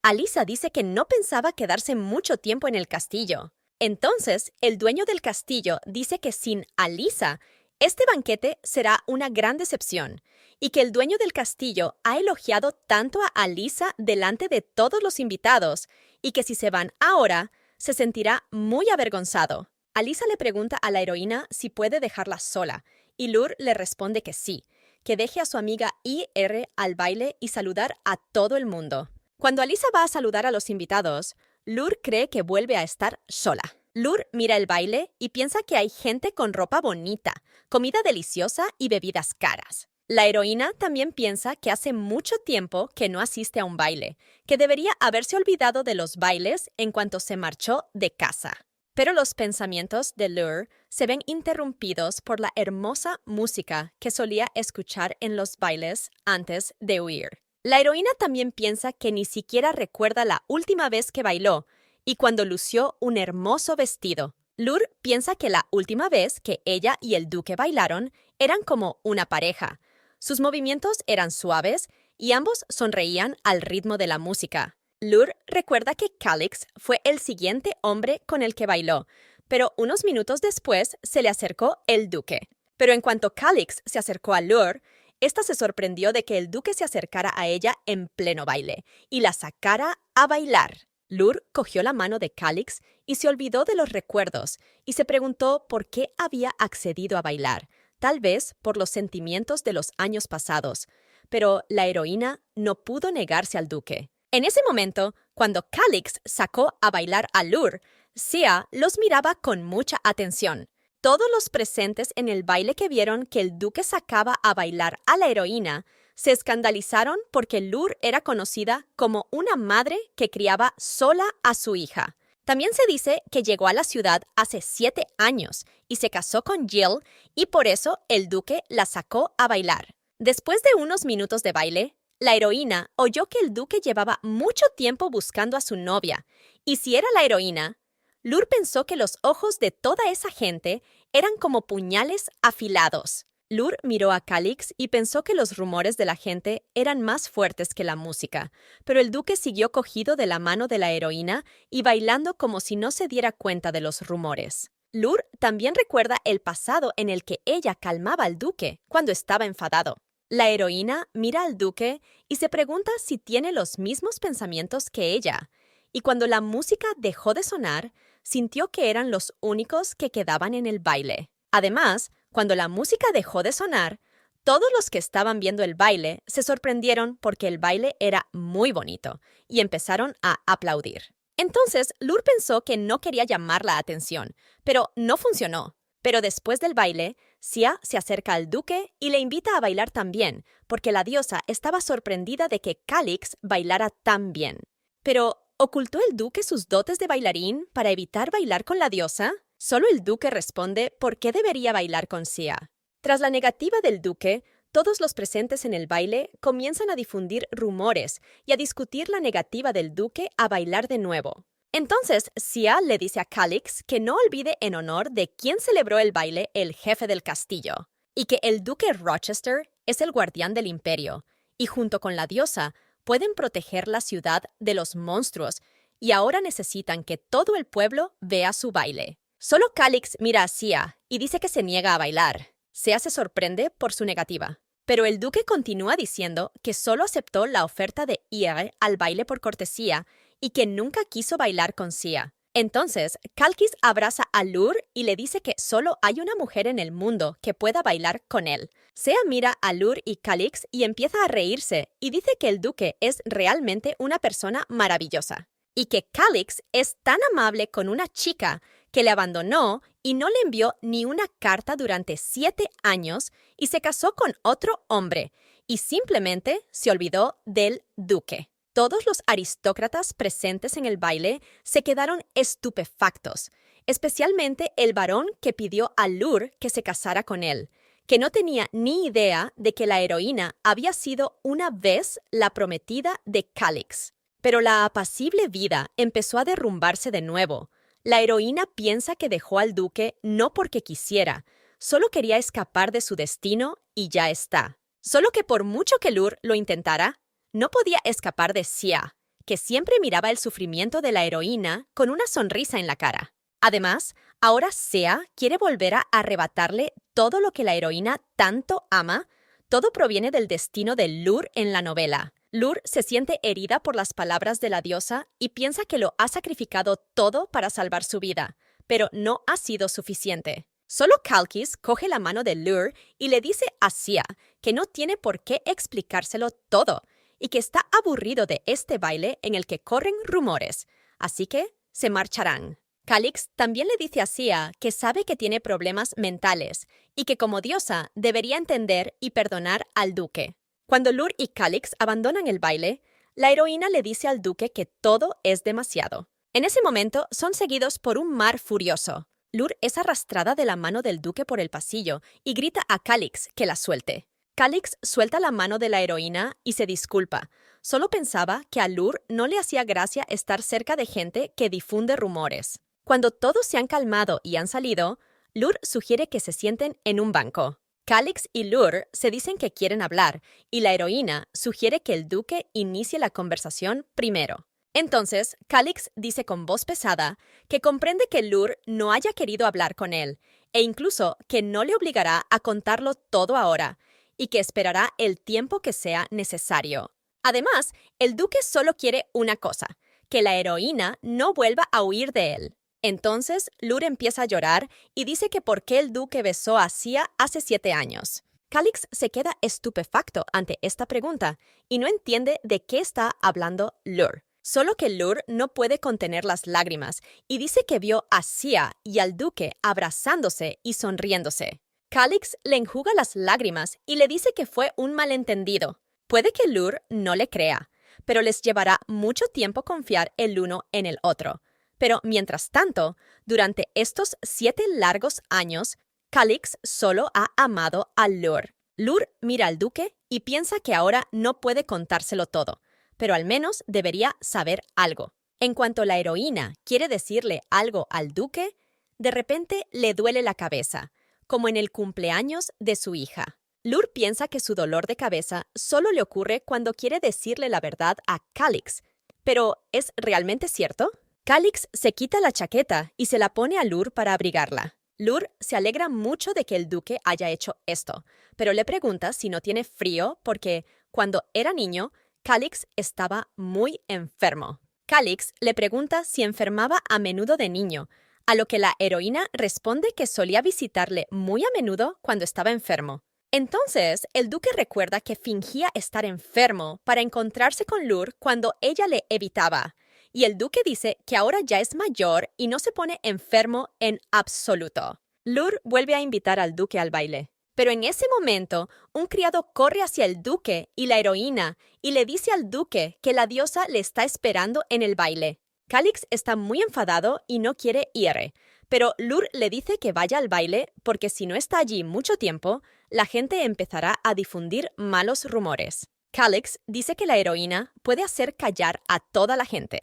Alisa dice que no pensaba quedarse mucho tiempo en el castillo. Entonces, el dueño del castillo dice que sin Alisa, este banquete será una gran decepción, y que el dueño del castillo ha elogiado tanto a Alisa delante de todos los invitados, y que si se van ahora, se sentirá muy avergonzado. Alisa le pregunta a la heroína si puede dejarla sola, y Lur le responde que sí, que deje a su amiga Ir al baile y saludar a todo el mundo. Cuando Alisa va a saludar a los invitados, Lur cree que vuelve a estar sola. Lur mira el baile y piensa que hay gente con ropa bonita, comida deliciosa y bebidas caras. La heroína también piensa que hace mucho tiempo que no asiste a un baile, que debería haberse olvidado de los bailes en cuanto se marchó de casa. Pero los pensamientos de Lur se ven interrumpidos por la hermosa música que solía escuchar en los bailes antes de huir. La heroína también piensa que ni siquiera recuerda la última vez que bailó y cuando lució un hermoso vestido. Lur piensa que la última vez que ella y el duque bailaron eran como una pareja. Sus movimientos eran suaves y ambos sonreían al ritmo de la música. Lur recuerda que Calix fue el siguiente hombre con el que bailó, pero unos minutos después se le acercó el duque. Pero en cuanto Calix se acercó a Lur, esta se sorprendió de que el duque se acercara a ella en pleno baile y la sacara a bailar. Lur cogió la mano de Calix y se olvidó de los recuerdos y se preguntó por qué había accedido a bailar, tal vez por los sentimientos de los años pasados. Pero la heroína no pudo negarse al duque. En ese momento, cuando Calix sacó a bailar a Lur, Sia los miraba con mucha atención. Todos los presentes en el baile que vieron que el duque sacaba a bailar a la heroína se escandalizaron porque Lur era conocida como una madre que criaba sola a su hija. También se dice que llegó a la ciudad hace 7 años y se casó con Jill y por eso el duque la sacó a bailar. Después de unos minutos de baile, la heroína oyó que el duque llevaba mucho tiempo buscando a su novia y si era la heroína, Lur pensó que los ojos de toda esa gente eran como puñales afilados. Lur miró a Calix y pensó que los rumores de la gente eran más fuertes que la música, pero el duque siguió cogido de la mano de la heroína y bailando como si no se diera cuenta de los rumores. Lur también recuerda el pasado en el que ella calmaba al duque cuando estaba enfadado. La heroína mira al duque y se pregunta si tiene los mismos pensamientos que ella. Y cuando la música dejó de sonar, sintió que eran los únicos que quedaban en el baile. Además, cuando la música dejó de sonar, todos los que estaban viendo el baile se sorprendieron porque el baile era muy bonito y empezaron a aplaudir. Entonces, Lur pensó que no quería llamar la atención, pero no funcionó. Pero después del baile, Sia se acerca al duque y le invita a bailar también, porque la diosa estaba sorprendida de que Calix bailara tan bien. Pero, ¿ocultó el duque sus dotes de bailarín para evitar bailar con la diosa? Solo el duque responde por qué debería bailar con Sia. Tras la negativa del duque, todos los presentes en el baile comienzan a difundir rumores y a discutir la negativa del duque a bailar de nuevo. Entonces, Sia le dice a Calix que no olvide en honor de quién celebró el baile el jefe del castillo, y que el duque Rochester es el guardián del imperio, y junto con la diosa pueden proteger la ciudad de los monstruos, y ahora necesitan que todo el pueblo vea su baile. Solo Calix mira a Sia y dice que se niega a bailar. Sia se sorprende por su negativa. Pero el duque continúa diciendo que solo aceptó la oferta de Ir al baile por cortesía y que nunca quiso bailar con Sia. Entonces, Calix abraza a Lur y le dice que solo hay una mujer en el mundo que pueda bailar con él. Sia mira a Lur y Calix y empieza a reírse y dice que el duque es realmente una persona maravillosa y que Calix es tan amable con una chica que le abandonó y no le envió ni una carta durante 7 años y se casó con otro hombre y simplemente se olvidó del duque. Todos los aristócratas presentes en el baile se quedaron estupefactos, especialmente el varón que pidió a Lur que se casara con él, que no tenía ni idea de que la heroína había sido una vez la prometida de Calix. Pero la apacible vida empezó a derrumbarse de nuevo. La heroína piensa que dejó al duque no porque quisiera, solo quería escapar de su destino y ya está. Solo que por mucho que Lur lo intentara, no podía escapar de Sia, que siempre miraba el sufrimiento de la heroína con una sonrisa en la cara. Además, ahora Sea quiere volver a arrebatarle todo lo que la heroína tanto ama. Todo proviene del destino de Lur en la novela. Lur se siente herida por las palabras de la diosa y piensa que lo ha sacrificado todo para salvar su vida, pero no ha sido suficiente. Solo Kalkis coge la mano de Lur y le dice a Sea que no tiene por qué explicárselo todo y que está aburrido de este baile en el que corren rumores, así que se marcharán. Calix también le dice a Sea que sabe que tiene problemas mentales y que como diosa debería entender y perdonar al duque. Cuando Lur y Calix abandonan el baile, la heroína le dice al duque que todo es demasiado. En ese momento son seguidos por un mar furioso. Lur es arrastrada de la mano del duque por el pasillo y grita a Calix que la suelte. Calix suelta la mano de la heroína y se disculpa. Solo pensaba que a Lur no le hacía gracia estar cerca de gente que difunde rumores. Cuando todos se han calmado y han salido, Lur sugiere que se sienten en un banco. Calix y Lur se dicen que quieren hablar y la heroína sugiere que el duque inicie la conversación primero. Entonces, Calix dice con voz pesada que comprende que Lur no haya querido hablar con él e incluso que no le obligará a contarlo todo ahora y que esperará el tiempo que sea necesario. Además, el duque solo quiere una cosa, que la heroína no vuelva a huir de él. Entonces, Lur empieza a llorar y dice que por qué el duque besó a Sea hace 7 años. Calix se queda estupefacto ante esta pregunta y no entiende de qué está hablando Lur. Solo que Lur no puede contener las lágrimas y dice que vio a Sea y al duque abrazándose y sonriéndose. Calix le enjuga las lágrimas y le dice que fue un malentendido. Puede que Lur no le crea, pero les llevará mucho tiempo confiar el uno en el otro. Pero mientras tanto, durante estos 7 largos años, Calix solo ha amado a Lur. Lur mira al duque y piensa que ahora no puede contárselo todo, pero al menos debería saber algo. En cuanto la heroína quiere decirle algo al duque, de repente le duele la cabeza, como en el cumpleaños de su hija. Lur piensa que su dolor de cabeza solo le ocurre cuando quiere decirle la verdad a Calix. ¿Pero es realmente cierto? Calix se quita la chaqueta y se la pone a Lur para abrigarla. Lur se alegra mucho de que el duque haya hecho esto, pero le pregunta si no tiene frío porque, cuando era niño, Calix estaba muy enfermo. Calix le pregunta si enfermaba a menudo de niño, a lo que la heroína responde que solía visitarle muy a menudo cuando estaba enfermo. Entonces, el duque recuerda que fingía estar enfermo para encontrarse con Lur cuando ella le evitaba. Y el duque dice que ahora ya es mayor y no se pone enfermo en absoluto. Lur vuelve a invitar al duque al baile. Pero en ese momento, un criado corre hacia el duque y la heroína y le dice al duque que la diosa le está esperando en el baile. Calix está muy enfadado y no quiere ir, pero Lur le dice que vaya al baile porque si no está allí mucho tiempo, la gente empezará a difundir malos rumores. Calix dice que la heroína puede hacer callar a toda la gente,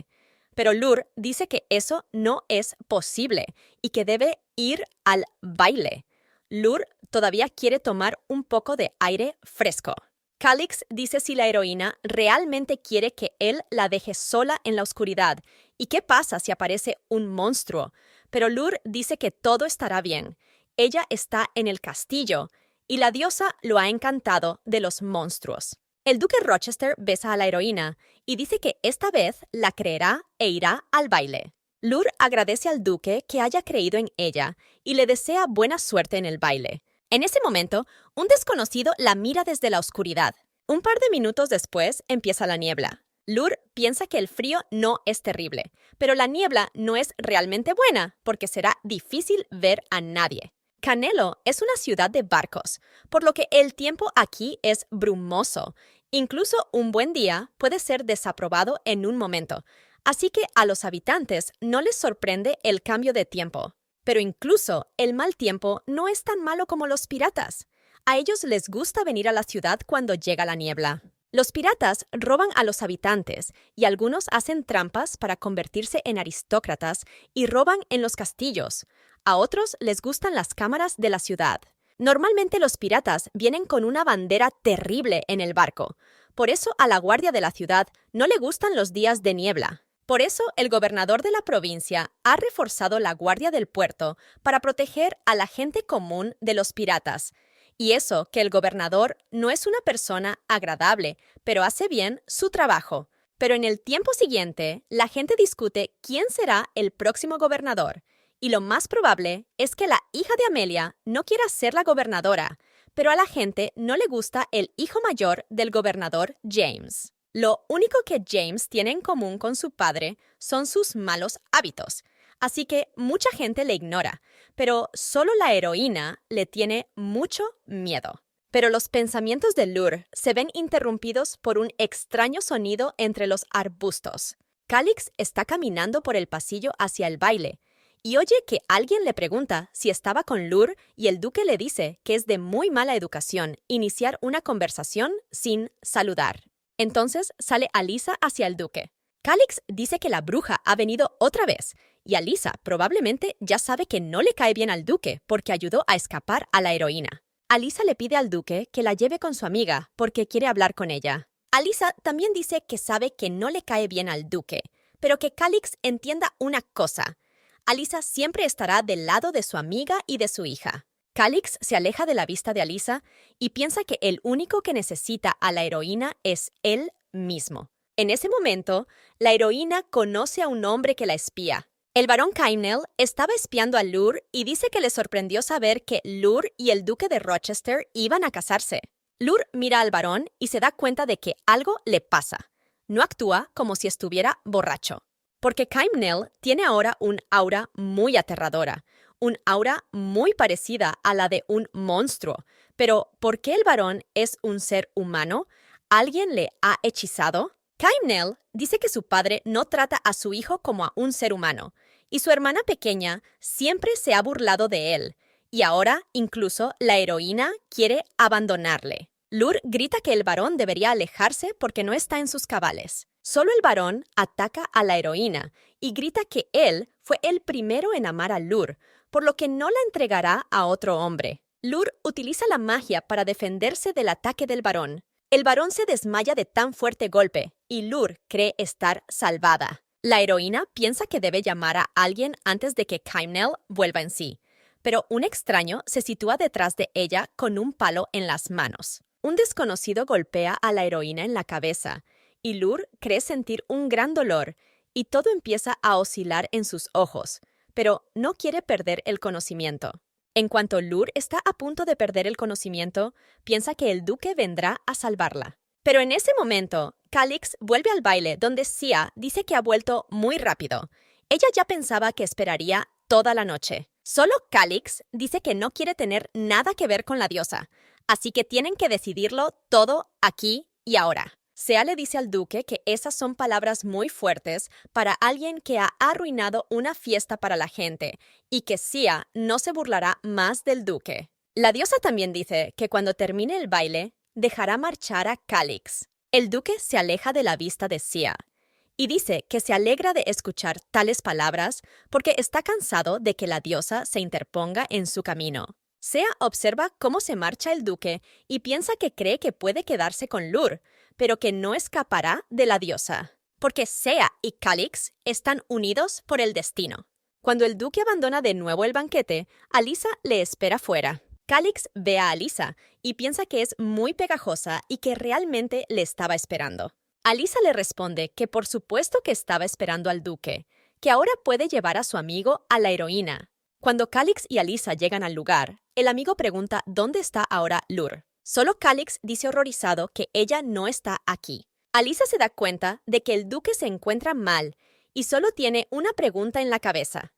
pero Lur dice que eso no es posible y que debe ir al baile. Lur todavía quiere tomar un poco de aire fresco. Calix dice si la heroína realmente quiere que él la deje sola en la oscuridad y qué pasa si aparece un monstruo, pero Lur dice que todo estará bien. Ella está en el castillo y la diosa lo ha encantado de los monstruos. El duque Rochester besa a la heroína y dice que esta vez la creerá e irá al baile. Lur agradece al duque que haya creído en ella y le desea buena suerte en el baile. En ese momento, un desconocido la mira desde la oscuridad. Un par de minutos después empieza la niebla. Lur piensa que el frío no es terrible, pero la niebla no es realmente buena porque será difícil ver a nadie. Canelo es una ciudad de barcos, por lo que el tiempo aquí es brumoso. Incluso un buen día puede ser desaprobado en un momento, así que a los habitantes no les sorprende el cambio de tiempo. Pero incluso el mal tiempo no es tan malo como los piratas. A ellos les gusta venir a la ciudad cuando llega la niebla. Los piratas roban a los habitantes y algunos hacen trampas para convertirse en aristócratas y roban en los castillos. A otros les gustan las cámaras de la ciudad. Normalmente los piratas vienen con una bandera terrible en el barco. Por eso a la guardia de la ciudad no le gustan los días de niebla. Por eso el gobernador de la provincia ha reforzado la guardia del puerto para proteger a la gente común de los piratas. Y eso que el gobernador no es una persona agradable, pero hace bien su trabajo. Pero en el tiempo siguiente, la gente discute quién será el próximo gobernador. Y lo más probable es que la hija de Amelia no quiera ser la gobernadora, pero a la gente no le gusta el hijo mayor del gobernador James. Lo único que James tiene en común con su padre son sus malos hábitos, así que mucha gente le ignora, pero solo la heroína le tiene mucho miedo. Pero los pensamientos de Lure se ven interrumpidos por un extraño sonido entre los arbustos. Calix está caminando por el pasillo hacia el baile y oye que alguien le pregunta si estaba con Lure y el duque le dice que es de muy mala educación iniciar una conversación sin saludar. Entonces sale Alyssa hacia el duque. Calix dice que la bruja ha venido otra vez y Alyssa probablemente ya sabe que no le cae bien al duque porque ayudó a escapar a la heroína. Alyssa le pide al duque que la lleve con su amiga porque quiere hablar con ella. Alyssa también dice que sabe que no le cae bien al duque, pero que Calix entienda una cosa. Alyssa siempre estará del lado de su amiga y de su hija. Calix se aleja de la vista de Alyssa y piensa que el único que necesita a la heroína es él mismo. En ese momento, la heroína conoce a un hombre que la espía. El barón Kymnel estaba espiando a Lure y dice que le sorprendió saber que Lure y el duque de Rochester iban a casarse. Lure mira al barón y se da cuenta de que algo le pasa. No actúa como si estuviera borracho. Porque Kymnel tiene ahora un aura muy aterradora, un aura muy parecida a la de un monstruo. Pero, ¿por qué el varón es un ser humano? ¿Alguien le ha hechizado? Kymnel dice que su padre no trata a su hijo como a un ser humano, y su hermana pequeña siempre se ha burlado de él, y ahora incluso la heroína quiere abandonarle. Lure grita que el varón debería alejarse porque no está en sus cabales. Solo el varón ataca a la heroína y grita que él fue el primero en amar a Lure, por lo que no la entregará a otro hombre. Lure utiliza la magia para defenderse del ataque del varón. El varón se desmaya de tan fuerte golpe y Lure cree estar salvada. La heroína piensa que debe llamar a alguien antes de que Kymnel vuelva en sí, pero un extraño se sitúa detrás de ella con un palo en las manos. Un desconocido golpea a la heroína en la cabeza y Lure cree sentir un gran dolor y todo empieza a oscilar en sus ojos, pero no quiere perder el conocimiento. En cuanto Lure está a punto de perder el conocimiento, piensa que el duque vendrá a salvarla. Pero en ese momento, Calix vuelve al baile donde Sia dice que ha vuelto muy rápido. Ella ya pensaba que esperaría toda la noche. Solo Calix dice que no quiere tener nada que ver con la diosa, así que tienen que decidirlo todo aquí y ahora. Sea le dice al duque que esas son palabras muy fuertes para alguien que ha arruinado una fiesta para la gente y que Sia no se burlará más del duque. La diosa también dice que cuando termine el baile, dejará marchar a Calix. El duque se aleja de la vista de Sia y dice que se alegra de escuchar tales palabras porque está cansado de que la diosa se interponga en su camino. Sia observa cómo se marcha el duque y piensa que cree que puede quedarse con Lure, pero que no escapará de la diosa, porque Sia y Calix están unidos por el destino. Cuando el duque abandona de nuevo el banquete, Alyssa le espera fuera. Calix ve a Alyssa y piensa que es muy pegajosa y que realmente le estaba esperando. Alyssa le responde que por supuesto que estaba esperando al duque, que ahora puede llevar a su amigo a la heroína. Cuando Calix y Alyssa llegan al lugar, el amigo pregunta dónde está ahora Lure. Solo Calix dice horrorizado que ella no está aquí. Alyssa se da cuenta de que el duque se encuentra mal y solo tiene una pregunta en la cabeza.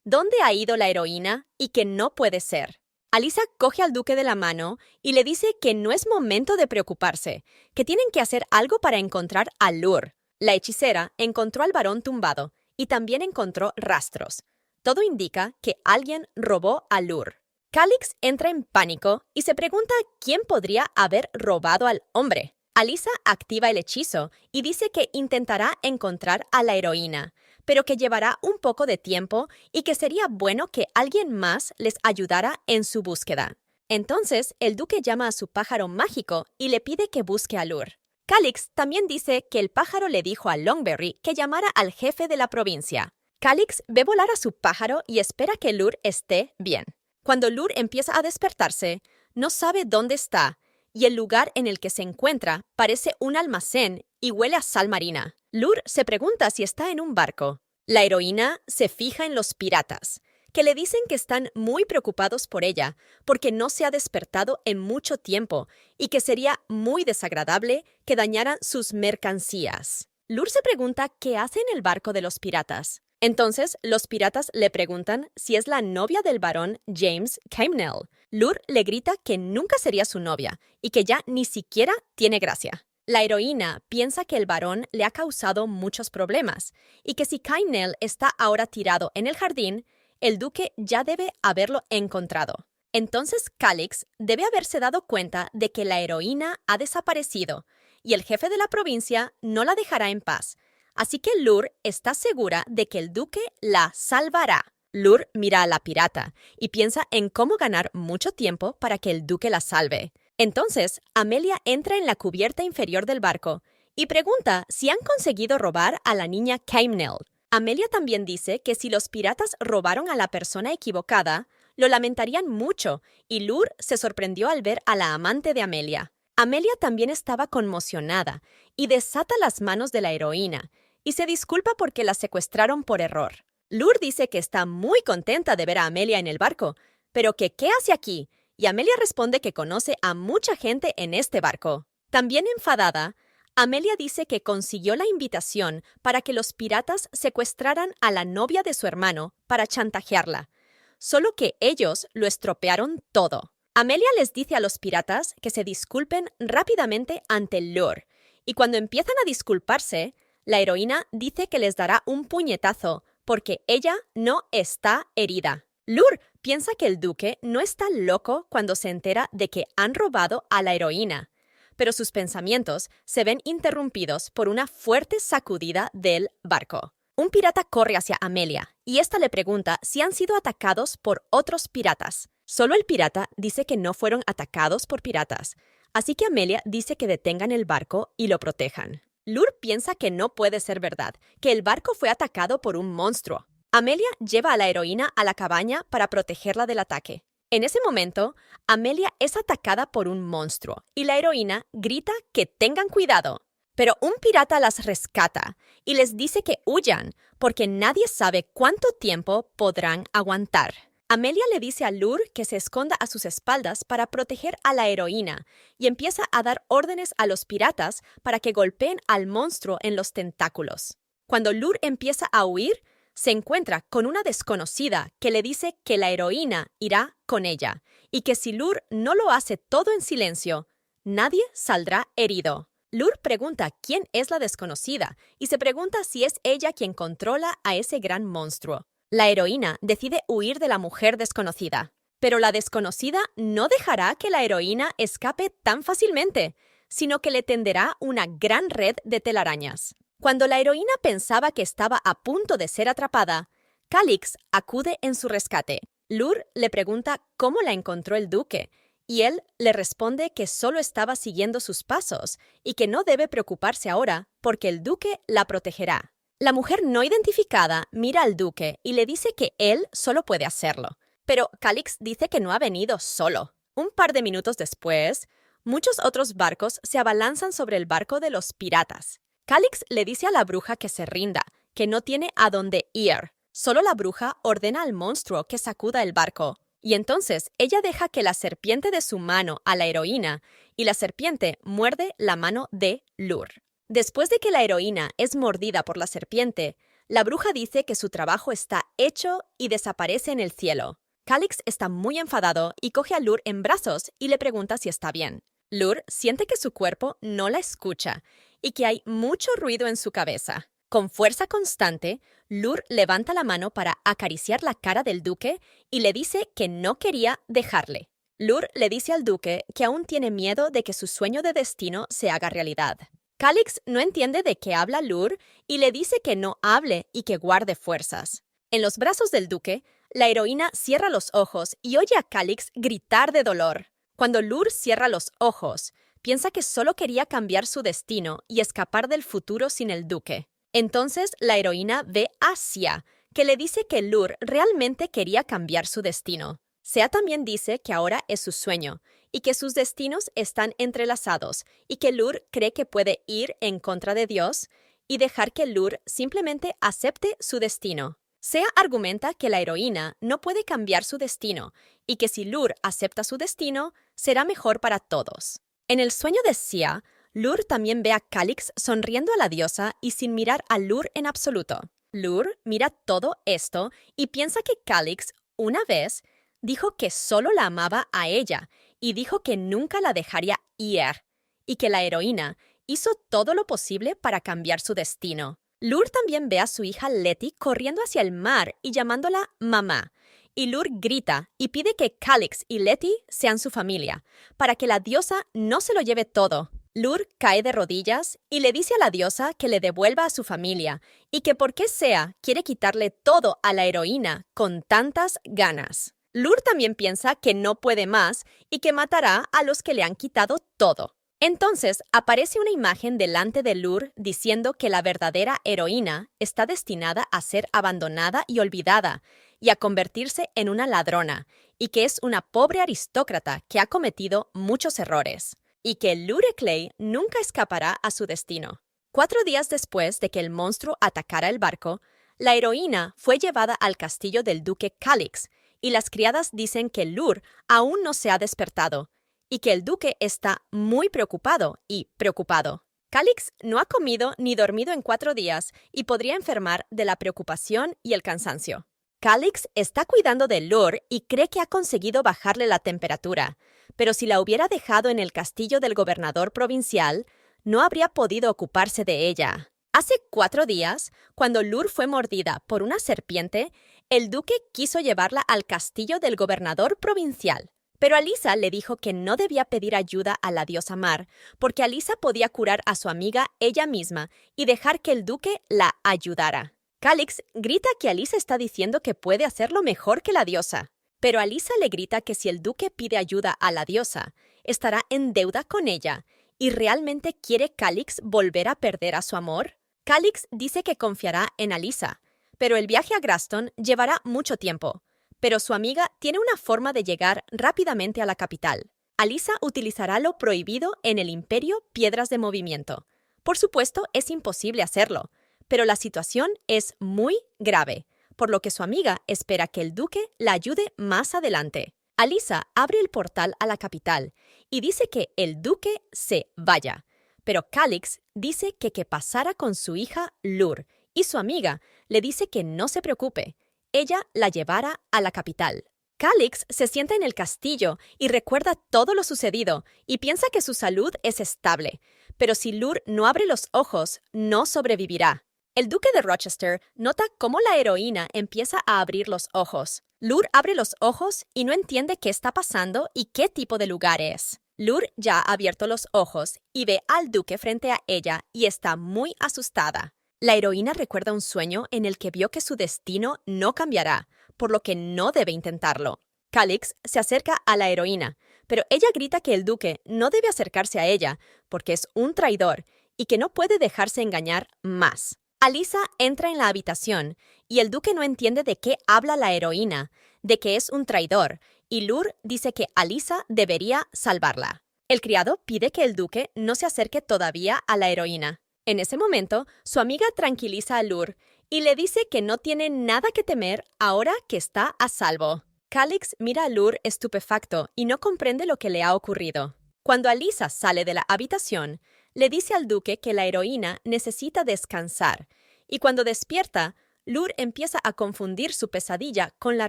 ¿Dónde ha ido la heroína y que no puede ser? Alyssa coge al duque de la mano y le dice que no es momento de preocuparse, que tienen que hacer algo para encontrar a Lure. La hechicera encontró al varón tumbado y también encontró rastros. Todo indica que alguien robó a Lure. Calix entra en pánico y se pregunta quién podría haber robado al hombre. Alyssa activa el hechizo y dice que intentará encontrar a la heroína, pero que llevará un poco de tiempo y que sería bueno que alguien más les ayudara en su búsqueda. Entonces, el duque llama a su pájaro mágico y le pide que busque a Lure. Calix también dice que el pájaro le dijo a Longberry que llamara al jefe de la provincia. Calix ve volar a su pájaro y espera que Lur esté bien. Cuando Lur empieza a despertarse, no sabe dónde está, y el lugar en el que se encuentra parece un almacén y huele a sal marina. Lur se pregunta si está en un barco. La heroína se fija en los piratas, que le dicen que están muy preocupados por ella porque no se ha despertado en mucho tiempo y que sería muy desagradable que dañaran sus mercancías. Lur se pregunta qué hace en el barco de los piratas. Entonces, los piratas le preguntan si es la novia del barón James Caimnell. Lur le grita que nunca sería su novia y que ya ni siquiera tiene gracia. La heroína piensa que el varón le ha causado muchos problemas y que si Caimnell está ahora tirado en el jardín, el duque ya debe haberlo encontrado. Entonces Calix debe haberse dado cuenta de que la heroína ha desaparecido y el jefe de la provincia no la dejará en paz. Así que Lur está segura de que el duque la salvará. Lur mira a la pirata y piensa en cómo ganar mucho tiempo para que el duque la salve. Entonces, Amelia entra en la cubierta inferior del barco y pregunta si han conseguido robar a la niña Caimnell. Amelia también dice que si los piratas robaron a la persona equivocada, lo lamentarían mucho, y Lur se sorprendió al ver a la amante de Amelia. Amelia también estaba conmocionada y desata las manos de la heroína y se disculpa porque la secuestraron por error. Lur dice que está muy contenta de ver a Amelia en el barco, pero que ¿qué hace aquí? Y Amelia responde que conoce a mucha gente en este barco. También enfadada, Amelia dice que consiguió la invitación para que los piratas secuestraran a la novia de su hermano para chantajearla, solo que ellos lo estropearon todo. Amelia les dice a los piratas que se disculpen rápidamente ante Lur, y cuando empiezan a disculparse, la heroína dice que les dará un puñetazo porque ella no está herida. Lur piensa que el duque no está loco cuando se entera de que han robado a la heroína, pero sus pensamientos se ven interrumpidos por una fuerte sacudida del barco. Un pirata corre hacia Amelia y ésta le pregunta si han sido atacados por otros piratas. Solo el pirata dice que no fueron atacados por piratas, así que Amelia dice que detengan el barco y lo protejan. Lur piensa que no puede ser verdad, que el barco fue atacado por un monstruo. Amelia lleva a la heroína a la cabaña para protegerla del ataque. En ese momento, Amelia es atacada por un monstruo y la heroína grita que tengan cuidado. Pero un pirata las rescata y les dice que huyan porque nadie sabe cuánto tiempo podrán aguantar. Amelia le dice a Lur que se esconda a sus espaldas para proteger a la heroína y empieza a dar órdenes a los piratas para que golpeen al monstruo en los tentáculos. Cuando Lur empieza a huir, se encuentra con una desconocida que le dice que la heroína irá con ella y que si Lur no lo hace todo en silencio, nadie saldrá herido. Lur pregunta quién es la desconocida y se pregunta si es ella quien controla a ese gran monstruo. La heroína decide huir de la mujer desconocida, pero la desconocida no dejará que la heroína escape tan fácilmente, sino que le tenderá una gran red de telarañas. Cuando la heroína pensaba que estaba a punto de ser atrapada, Calix acude en su rescate. Lur le pregunta cómo la encontró el duque, y él le responde que solo estaba siguiendo sus pasos y que no debe preocuparse ahora porque el duque la protegerá. La mujer no identificada mira al duque y le dice que él solo puede hacerlo, pero Calix dice que no ha venido solo. Un par de minutos después, muchos otros barcos se abalanzan sobre el barco de los piratas. Calix le dice a la bruja que se rinda, que no tiene a dónde ir. Solo la bruja ordena al monstruo que sacuda el barco. Y entonces ella deja que la serpiente de su mano a la heroína y la serpiente muerde la mano de Lur. Después de que la heroína es mordida por la serpiente, la bruja dice que su trabajo está hecho y desaparece en el cielo. Calix está muy enfadado y coge a Lur en brazos y le pregunta si está bien. Lur siente que su cuerpo no la escucha y que hay mucho ruido en su cabeza. Con fuerza constante, Lur levanta la mano para acariciar la cara del duque y le dice que no quería dejarle. Lur le dice al duque que aún tiene miedo de que su sueño de destino se haga realidad. Calix no entiende de qué habla Lur y le dice que no hable y que guarde fuerzas. En los brazos del duque, la heroína cierra los ojos y oye a Calix gritar de dolor. Cuando Lur cierra los ojos, piensa que solo quería cambiar su destino y escapar del futuro sin el duque. Entonces la heroína ve a Sia, que le dice que Lur realmente quería cambiar su destino. Sia también dice que ahora es su sueño y que sus destinos están entrelazados y que Lur cree que puede ir en contra de Dios y dejar que Lur simplemente acepte su destino. Sia argumenta que la heroína no puede cambiar su destino y que si Lur acepta su destino, será mejor para todos. En el sueño de Sia, Lur también ve a Calix sonriendo a la diosa y sin mirar a Lur en absoluto. Lur mira todo esto y piensa que Calix, una vez, dijo que solo la amaba a ella y dijo que nunca la dejaría ir, y que la heroína hizo todo lo posible para cambiar su destino. Lur también ve a su hija Letty corriendo hacia el mar y llamándola mamá. Y Lur grita y pide que Calix y Letty sean su familia, para que la diosa no se lo lleve todo. Lur cae de rodillas y le dice a la diosa que le devuelva a su familia y que por qué Sia quiere quitarle todo a la heroína con tantas ganas. Lur también piensa que no puede más y que matará a los que le han quitado todo. Entonces aparece una imagen delante de Lur diciendo que la verdadera heroína está destinada a ser abandonada y olvidada y a convertirse en una ladrona, y que es una pobre aristócrata que ha cometido muchos errores, y que Lureclay nunca escapará a su destino. 4 días después de que el monstruo atacara el barco, la heroína fue llevada al castillo del duque Calix, y las criadas dicen que Lur aún no se ha despertado, y que el duque está muy preocupado y preocupado. Calix no ha comido ni dormido en 4 días y podría enfermar de la preocupación y el cansancio. Calix está cuidando de Lur y cree que ha conseguido bajarle la temperatura, pero si la hubiera dejado en el castillo del gobernador provincial, no habría podido ocuparse de ella. Hace 4 días, cuando Lur fue mordida por una serpiente, el duque quiso llevarla al castillo del gobernador provincial. Pero Alisa le dijo que no debía pedir ayuda a la diosa Mar, porque Alisa podía curar a su amiga ella misma y dejar que el duque la ayudara. Calix grita que Alisa está diciendo que puede hacerlo mejor que la diosa, pero Alisa le grita que si el duque pide ayuda a la diosa, estará en deuda con ella, y realmente quiere Calix volver a perder a su amor. Calix dice que confiará en Alisa, pero el viaje a Graston llevará mucho tiempo. Pero su amiga tiene una forma de llegar rápidamente a la capital. Alisa utilizará lo prohibido en el Imperio Piedras de Movimiento. Por supuesto, es imposible hacerlo, pero la situación es muy grave, por lo que su amiga espera que el duque la ayude más adelante. Alisa abre el portal a la capital y dice que el duque se vaya, pero Calix dice que pasara con su hija Lur, y su amiga le dice que no se preocupe. Ella la llevará a la capital. Calix se sienta en el castillo y recuerda todo lo sucedido y piensa que su salud es estable, pero si Lur no abre los ojos, no sobrevivirá. El duque de Rochester nota cómo la heroína empieza a abrir los ojos. Lur abre los ojos y no entiende qué está pasando y qué tipo de lugar es. Lur ya ha abierto los ojos y ve al duque frente a ella y está muy asustada. La heroína recuerda un sueño en el que vio que su destino no cambiará, por lo que no debe intentarlo. Calix se acerca a la heroína, pero ella grita que el duque no debe acercarse a ella porque es un traidor y que no puede dejarse engañar más. Alisa entra en la habitación y el duque no entiende de qué habla la heroína, de que es un traidor, y Lur dice que Alisa debería salvarla. El criado pide que el duque no se acerque todavía a la heroína. En ese momento, su amiga tranquiliza a Lur y le dice que no tiene nada que temer ahora que está a salvo. Calix mira a Lur estupefacto y no comprende lo que le ha ocurrido. Cuando Alisa sale de la habitación, le dice al duque que la heroína necesita descansar, y cuando despierta, Lur empieza a confundir su pesadilla con la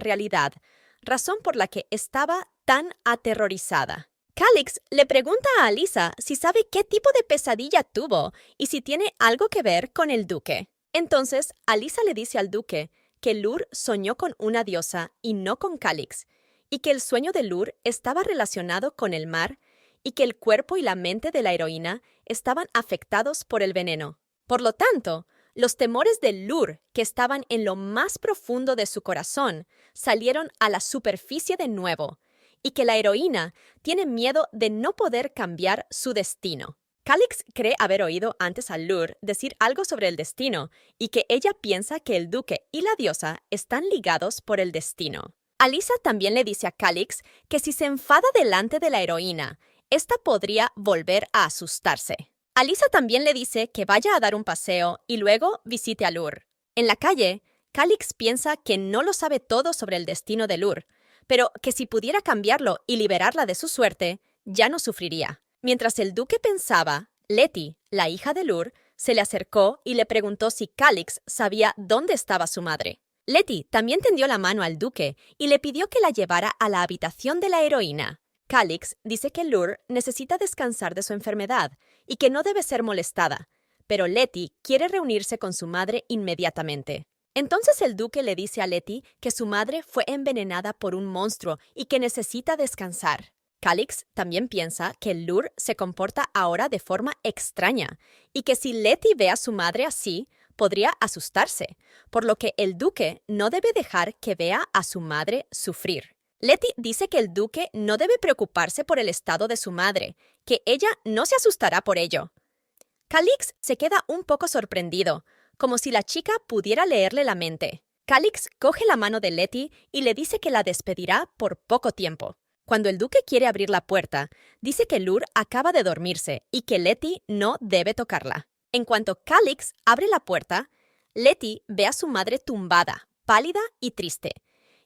realidad, razón por la que estaba tan aterrorizada. Calix le pregunta a Alisa si sabe qué tipo de pesadilla tuvo y si tiene algo que ver con el duque. Entonces, Alisa le dice al duque que Lur soñó con una diosa y no con Calix, y que el sueño de Lur estaba relacionado con el mar y que el cuerpo y la mente de la heroína estaban afectados por el veneno. Por lo tanto, los temores de Lur, que estaban en lo más profundo de su corazón, salieron a la superficie de nuevo, y que la heroína tiene miedo de no poder cambiar su destino. Calix cree haber oído antes a Lur decir algo sobre el destino y que ella piensa que el duque y la diosa están ligados por el destino. Alyssa también le dice a Calix que si se enfada delante de la heroína, esta podría volver a asustarse. Alyssa también le dice que vaya a dar un paseo y luego visite a Lur. En la calle, Calix piensa que no lo sabe todo sobre el destino de Lur, pero que si pudiera cambiarlo y liberarla de su suerte, ya no sufriría. Mientras el duque pensaba, Letty, la hija de Lur, se le acercó y le preguntó si Calix sabía dónde estaba su madre. Letty también tendió la mano al duque y le pidió que la llevara a la habitación de la heroína. Calix dice que Lur necesita descansar de su enfermedad y que no debe ser molestada, pero Letty quiere reunirse con su madre inmediatamente. Entonces el duque le dice a Letty que su madre fue envenenada por un monstruo y que necesita descansar. Calix también piensa que Lur se comporta ahora de forma extraña y que si Letty ve a su madre así, podría asustarse, por lo que el duque no debe dejar que vea a su madre sufrir. Letty dice que el duque no debe preocuparse por el estado de su madre, que ella no se asustará por ello. Calix se queda un poco sorprendido, como si la chica pudiera leerle la mente. Calix coge la mano de Letty y le dice que la despedirá por poco tiempo. Cuando el duque quiere abrir la puerta, dice que Lur acaba de dormirse y que Letty no debe tocarla. En cuanto Calix abre la puerta, Letty ve a su madre tumbada, pálida y triste,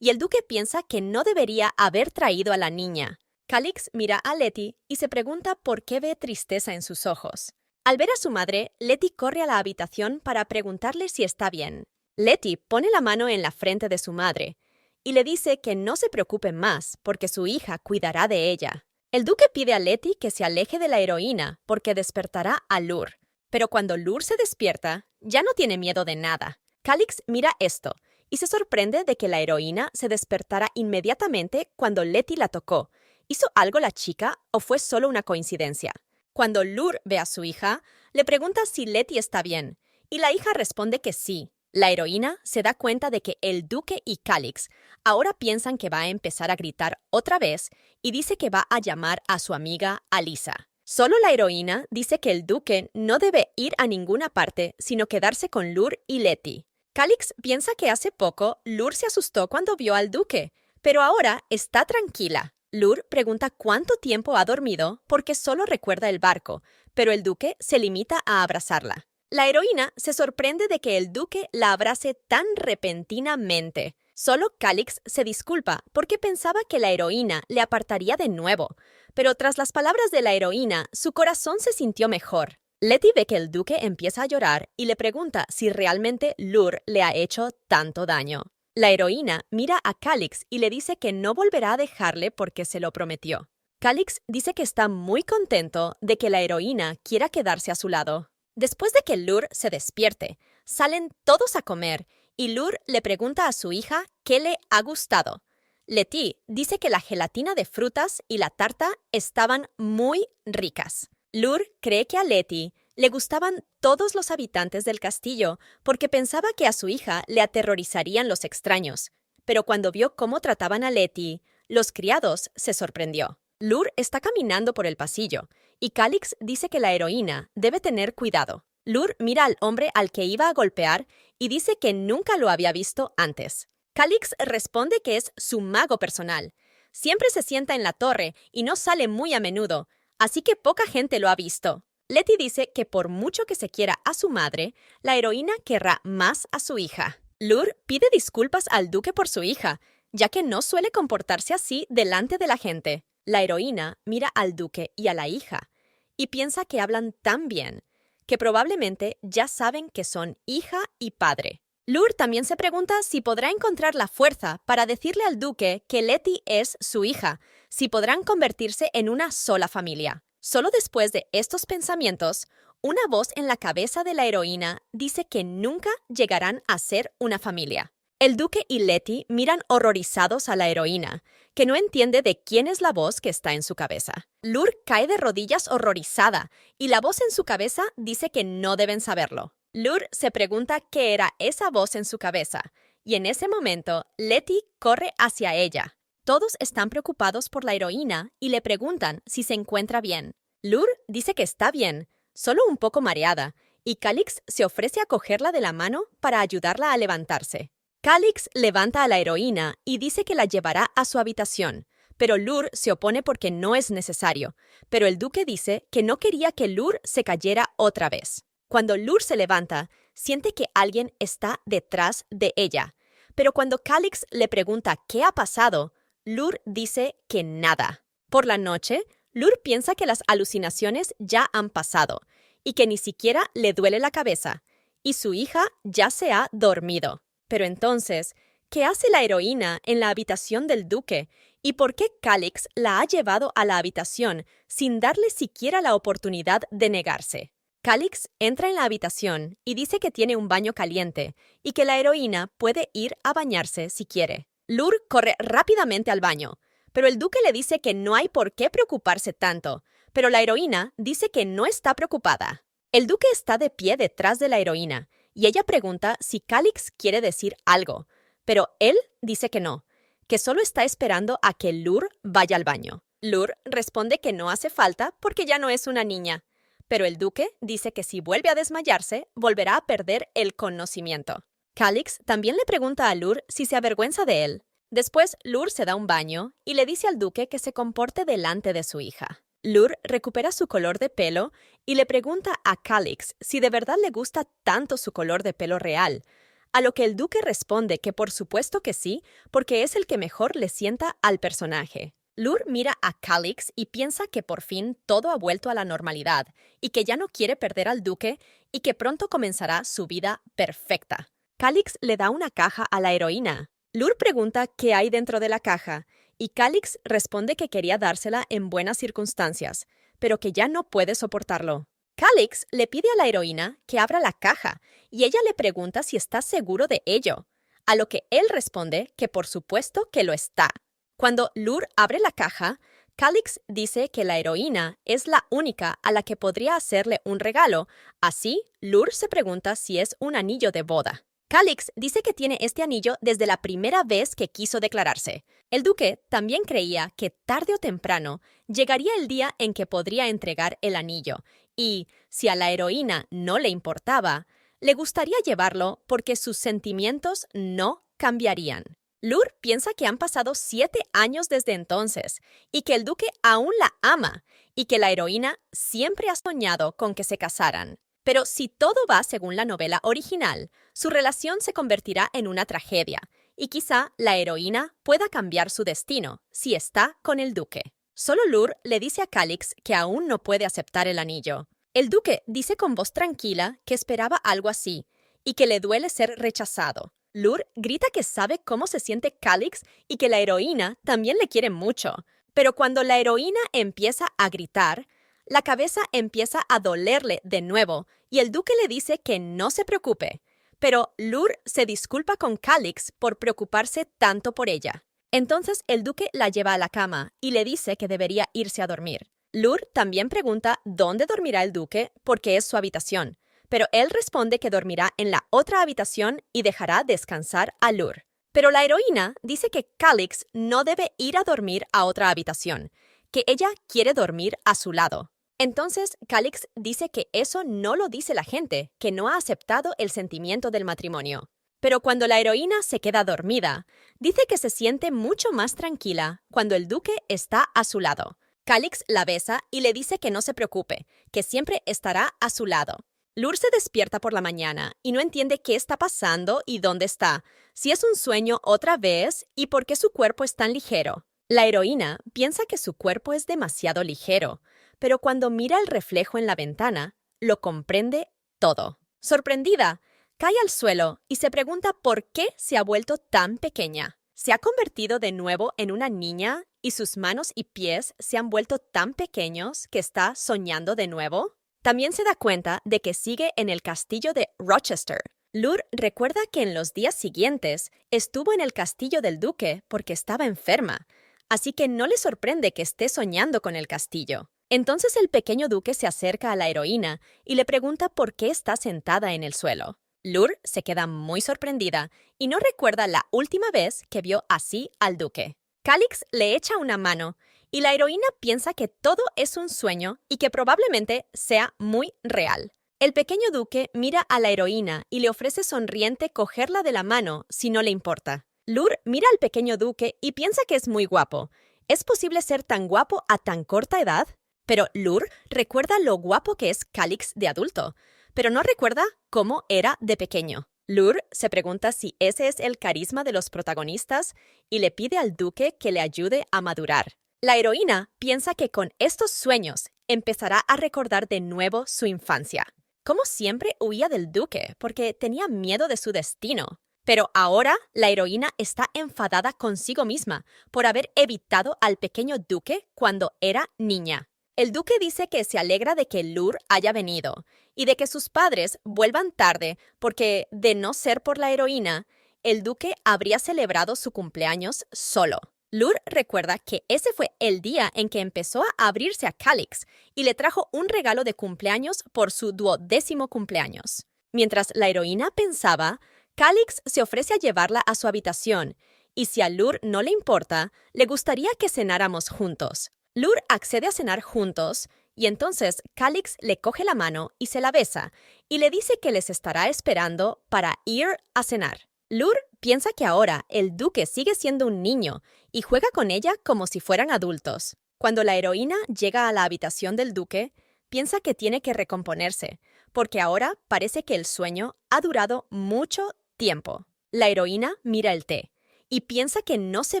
y el duque piensa que no debería haber traído a la niña. Calix mira a Letty y se pregunta por qué ve tristeza en sus ojos. Al ver a su madre, Letty corre a la habitación para preguntarle si está bien. Letty pone la mano en la frente de su madre y le dice que no se preocupe más porque su hija cuidará de ella. El duque pide a Letty que se aleje de la heroína porque despertará a Lur. Pero cuando Lur se despierta, ya no tiene miedo de nada. Calix mira esto y se sorprende de que la heroína se despertara inmediatamente cuando Letty la tocó. ¿Hizo algo la chica o fue solo una coincidencia? Cuando Lur ve a su hija, le pregunta si Letty está bien, y la hija responde que sí. La heroína se da cuenta de que el duque y Calix ahora piensan que va a empezar a gritar otra vez y dice que va a llamar a su amiga Alyssa. Solo la heroína dice que el duque no debe ir a ninguna parte, sino quedarse con Lur y Letty. Calix piensa que hace poco Lur se asustó cuando vio al duque, pero ahora está tranquila. Lur pregunta cuánto tiempo ha dormido porque solo recuerda el barco, pero el duque se limita a abrazarla. La heroína se sorprende de que el duque la abrace tan repentinamente. Solo Calix se disculpa porque pensaba que la heroína le apartaría de nuevo, pero tras las palabras de la heroína, su corazón se sintió mejor. Letty ve que el duque empieza a llorar y le pregunta si realmente Lur le ha hecho tanto daño. La heroína mira a Calix y le dice que no volverá a dejarle porque se lo prometió. Calix dice que está muy contento de que la heroína quiera quedarse a su lado. Después de que Lur se despierte, salen todos a comer y Lur le pregunta a su hija qué le ha gustado. Letty dice que la gelatina de frutas y la tarta estaban muy ricas. Lur cree que a Letty le gustaban todos los habitantes del castillo porque pensaba que a su hija le aterrorizarían los extraños. Pero cuando vio cómo trataban a Letty, los criados se sorprendió. Lur está caminando por el pasillo y Calix dice que la heroína debe tener cuidado. Lur mira al hombre al que iba a golpear y dice que nunca lo había visto antes. Calix responde que es su mago personal. Siempre se sienta en la torre y no sale muy a menudo, así que poca gente lo ha visto. Letty dice que por mucho que se quiera a su madre, la heroína querrá más a su hija. Lur pide disculpas al duque por su hija, ya que no suele comportarse así delante de la gente. La heroína mira al duque y a la hija y piensa que hablan tan bien que probablemente ya saben que son hija y padre. Lur también se pregunta si podrá encontrar la fuerza para decirle al duque que Letty es su hija, si podrán convertirse en una sola familia. Solo después de estos pensamientos, una voz en la cabeza de la heroína dice que nunca llegarán a ser una familia. El duque y Letty miran horrorizados a la heroína, que no entiende de quién es la voz que está en su cabeza. Lur cae de rodillas horrorizada y la voz en su cabeza dice que no deben saberlo. Lur se pregunta qué era esa voz en su cabeza y en ese momento Letty corre hacia ella. Todos están preocupados por la heroína y le preguntan si se encuentra bien. Lur dice que está bien, solo un poco mareada, y Calix se ofrece a cogerla de la mano para ayudarla a levantarse. Calix levanta a la heroína y dice que la llevará a su habitación, pero Lur se opone porque no es necesario. Pero el duque dice que no quería que Lur se cayera otra vez. Cuando Lur se levanta, siente que alguien está detrás de ella. Pero cuando Calix le pregunta qué ha pasado, Lur dice que nada. Por la noche, Lur piensa que las alucinaciones ya han pasado y que ni siquiera le duele la cabeza, y su hija ya se ha dormido. Pero entonces, ¿qué hace la heroína en la habitación del duque? ¿Y por qué Calix la ha llevado a la habitación sin darle siquiera la oportunidad de negarse? Calix entra en la habitación y dice que tiene un baño caliente y que la heroína puede ir a bañarse si quiere. Lur corre rápidamente al baño, pero el duque le dice que no hay por qué preocuparse tanto, pero la heroína dice que no está preocupada. El duque está de pie detrás de la heroína y ella pregunta si Calix quiere decir algo, pero él dice que no, que solo está esperando a que Lur vaya al baño. Lur responde que no hace falta porque ya no es una niña, pero el duque dice que si vuelve a desmayarse, volverá a perder el conocimiento. Calix también le pregunta a Lur si se avergüenza de él. Después, Lur se da un baño y le dice al duque que se comporte delante de su hija. Lur recupera su color de pelo y le pregunta a Calix si de verdad le gusta tanto su color de pelo real, a lo que el duque responde que por supuesto que sí, porque es el que mejor le sienta al personaje. Lur mira a Calix y piensa que por fin todo ha vuelto a la normalidad y que ya no quiere perder al duque y que pronto comenzará su vida perfecta. Calix le da una caja a la heroína. Lur pregunta qué hay dentro de la caja y Calix responde que quería dársela en buenas circunstancias, pero que ya no puede soportarlo. Calix le pide a la heroína que abra la caja y ella le pregunta si está seguro de ello, a lo que él responde que por supuesto que lo está. Cuando Lur abre la caja, Calix dice que la heroína es la única a la que podría hacerle un regalo. Así, Lur se pregunta si es un anillo de boda. Calix dice que tiene este anillo desde la primera vez que quiso declararse. El duque también creía que tarde o temprano llegaría el día en que podría entregar el anillo y, si a la heroína no le importaba, le gustaría llevarlo porque sus sentimientos no cambiarían. Lur piensa que han pasado 7 años desde entonces y que el duque aún la ama y que la heroína siempre ha soñado con que se casaran. Pero si todo va según la novela original, su relación se convertirá en una tragedia y quizá la heroína pueda cambiar su destino si está con el duque. Solo Lur le dice a Calix que aún no puede aceptar el anillo. El duque dice con voz tranquila que esperaba algo así y que le duele ser rechazado. Lur grita que sabe cómo se siente Calix y que la heroína también le quiere mucho. Pero cuando la heroína empieza a gritar, la cabeza empieza a dolerle de nuevo y el duque le dice que no se preocupe. Pero Lur se disculpa con Calix por preocuparse tanto por ella. Entonces el duque la lleva a la cama y le dice que debería irse a dormir. Lur también pregunta dónde dormirá el duque porque es su habitación, pero él responde que dormirá en la otra habitación y dejará descansar a Lur. Pero la heroína dice que Calix no debe ir a dormir a otra habitación, que ella quiere dormir a su lado. Entonces, Calix dice que eso no lo dice la gente, que no ha aceptado el sentimiento del matrimonio. Pero cuando la heroína se queda dormida, dice que se siente mucho más tranquila cuando el duque está a su lado. Calix la besa y le dice que no se preocupe, que siempre estará a su lado. Lur se despierta por la mañana y no entiende qué está pasando y dónde está, si es un sueño otra vez y por qué su cuerpo es tan ligero. La heroína piensa que su cuerpo es demasiado ligero, pero cuando mira el reflejo en la ventana, lo comprende todo. Sorprendida, cae al suelo y se pregunta por qué se ha vuelto tan pequeña. ¿Se ha convertido de nuevo en una niña y sus manos y pies se han vuelto tan pequeños que está soñando de nuevo? También se da cuenta de que sigue en el castillo de Rochester. Lur recuerda que en los días siguientes estuvo en el castillo del duque porque estaba enferma, así que no le sorprende que esté soñando con el castillo. Entonces el pequeño duque se acerca a la heroína y le pregunta por qué está sentada en el suelo. Lur se queda muy sorprendida y no recuerda la última vez que vio así al duque. Calix le echa una mano y la heroína piensa que todo es un sueño y que probablemente sea muy real. El pequeño duque mira a la heroína y le ofrece sonriente cogerla de la mano si no le importa. Lur mira al pequeño duque y piensa que es muy guapo. ¿Es posible ser tan guapo a tan corta edad? Pero Lur recuerda lo guapo que es Calix de adulto, pero no recuerda cómo era de pequeño. Lur se pregunta si ese es el carisma de los protagonistas y le pide al duque que le ayude a madurar. La heroína piensa que con estos sueños empezará a recordar de nuevo su infancia. Como siempre huía del duque porque tenía miedo de su destino. Pero ahora la heroína está enfadada consigo misma por haber evitado al pequeño duque cuando era niña. El duque dice que se alegra de que Lur haya venido y de que sus padres vuelvan tarde porque, de no ser por la heroína, el duque habría celebrado su cumpleaños solo. Lur recuerda que ese fue el día en que empezó a abrirse a Calix y le trajo un regalo de cumpleaños por su 12º cumpleaños. Mientras la heroína pensaba, Calix se ofrece a llevarla a su habitación y si a Lur no le importa, le gustaría que cenáramos juntos. Lur accede a cenar juntos y entonces Calix le coge la mano y se la besa y le dice que les estará esperando para ir a cenar. Lur piensa que ahora el duque sigue siendo un niño y juega con ella como si fueran adultos. Cuando la heroína llega a la habitación del duque, piensa que tiene que recomponerse, porque ahora parece que el sueño ha durado mucho tiempo. La heroína mira el té y piensa que no se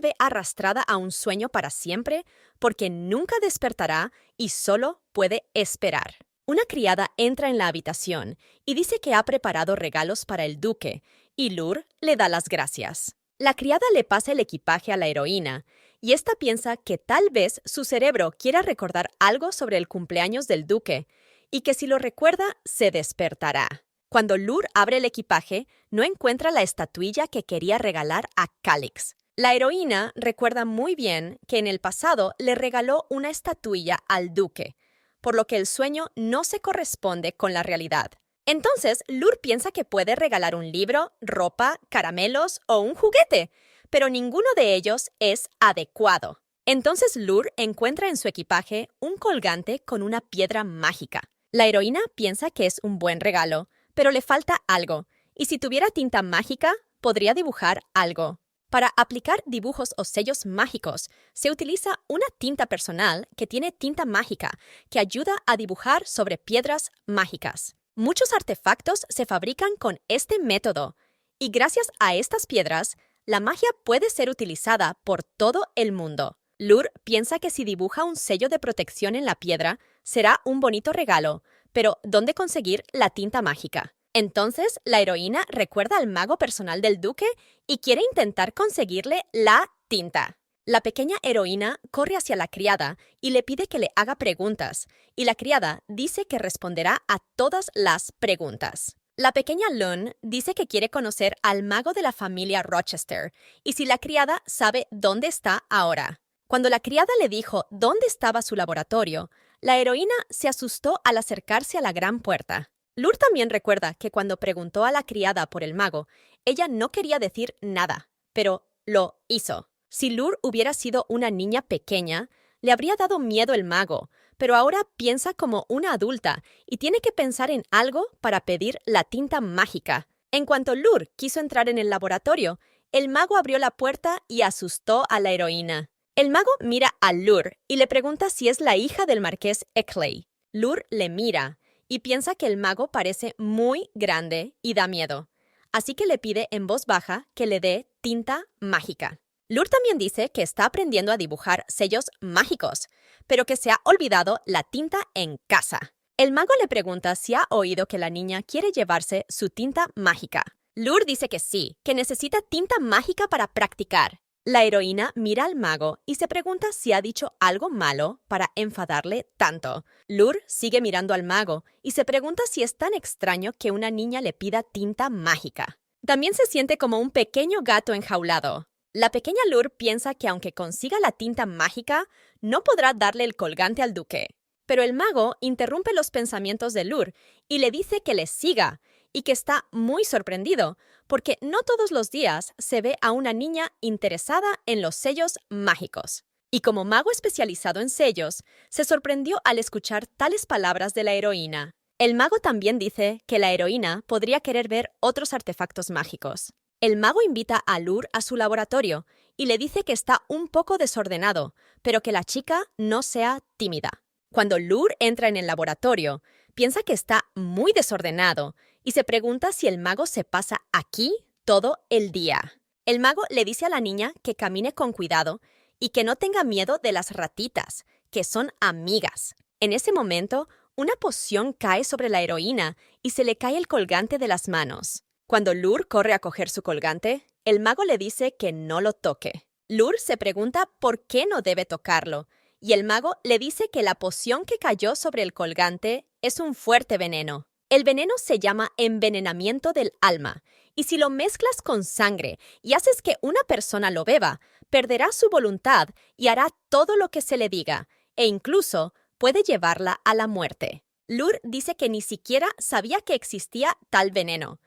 ve arrastrada a un sueño para siempre porque nunca despertará y solo puede esperar. Una criada entra en la habitación y dice que ha preparado regalos para el duque y Lur le da las gracias. La criada le pasa el equipaje a la heroína y ésta piensa que tal vez su cerebro quiera recordar algo sobre el cumpleaños del duque y que si lo recuerda se despertará. Cuando Lur abre el equipaje, no encuentra la estatuilla que quería regalar a Calix. La heroína recuerda muy bien que en el pasado le regaló una estatuilla al duque, por lo que el sueño no se corresponde con la realidad. Entonces, Lur piensa que puede regalar un libro, ropa, caramelos o un juguete, pero ninguno de ellos es adecuado. Entonces Lur encuentra en su equipaje un colgante con una piedra mágica. La heroína piensa que es un buen regalo, pero le falta algo, y si tuviera tinta mágica, podría dibujar algo. Para aplicar dibujos o sellos mágicos, se utiliza una tinta personal que tiene tinta mágica que ayuda a dibujar sobre piedras mágicas. Muchos artefactos se fabrican con este método, y gracias a estas piedras, la magia puede ser utilizada por todo el mundo. Lur piensa que si dibuja un sello de protección en la piedra, será un bonito regalo, pero ¿dónde conseguir la tinta mágica? Entonces, la heroína recuerda al mago personal del duque y quiere intentar conseguirle la tinta. La pequeña heroína corre hacia la criada y le pide que le haga preguntas, y la criada dice que responderá a todas las preguntas. La pequeña Lun dice que quiere conocer al mago de la familia Rochester, y si la criada sabe dónde está ahora. Cuando la criada le dijo dónde estaba su laboratorio, la heroína se asustó al acercarse a la gran puerta. Lur también recuerda que cuando preguntó a la criada por el mago, ella no quería decir nada, pero lo hizo. Si Lur hubiera sido una niña pequeña, le habría dado miedo el mago, pero ahora piensa como una adulta y tiene que pensar en algo para pedir la tinta mágica. En cuanto Lur quiso entrar en el laboratorio, el mago abrió la puerta y asustó a la heroína. El mago mira a Lur y le pregunta si es la hija del marqués Eckley. Lur le mira y piensa que el mago parece muy grande y da miedo, así que le pide en voz baja que le dé tinta mágica. Lur también dice que está aprendiendo a dibujar sellos mágicos, pero que se ha olvidado la tinta en casa. El mago le pregunta si ha oído que la niña quiere llevarse su tinta mágica. Lur dice que sí, que necesita tinta mágica para practicar. La heroína mira al mago y se pregunta si ha dicho algo malo para enfadarle tanto. Lur sigue mirando al mago y se pregunta si es tan extraño que una niña le pida tinta mágica. También se siente como un pequeño gato enjaulado. La pequeña Lur piensa que aunque consiga la tinta mágica, no podrá darle el colgante al duque. Pero el mago interrumpe los pensamientos de Lur y le dice que le siga y que está muy sorprendido porque no todos los días se ve a una niña interesada en los sellos mágicos. Y como mago especializado en sellos, se sorprendió al escuchar tales palabras de la heroína. El mago también dice que la heroína podría querer ver otros artefactos mágicos. El mago invita a Lur a su laboratorio y le dice que está un poco desordenado, pero que la chica no sea tímida. Cuando Lur entra en el laboratorio, piensa que está muy desordenado y se pregunta si el mago se pasa aquí todo el día. El mago le dice a la niña que camine con cuidado y que no tenga miedo de las ratitas, que son amigas. En ese momento, una poción cae sobre la heroína y se le cae el colgante de las manos. Cuando Lur corre a coger su colgante, el mago le dice que no lo toque. Lur se pregunta por qué no debe tocarlo, y el mago le dice que la poción que cayó sobre el colgante es un fuerte veneno. El veneno se llama envenenamiento del alma, y si lo mezclas con sangre y haces que una persona lo beba, perderá su voluntad y hará todo lo que se le diga, e incluso puede llevarla a la muerte. Lur dice que ni siquiera sabía que existía tal veneno.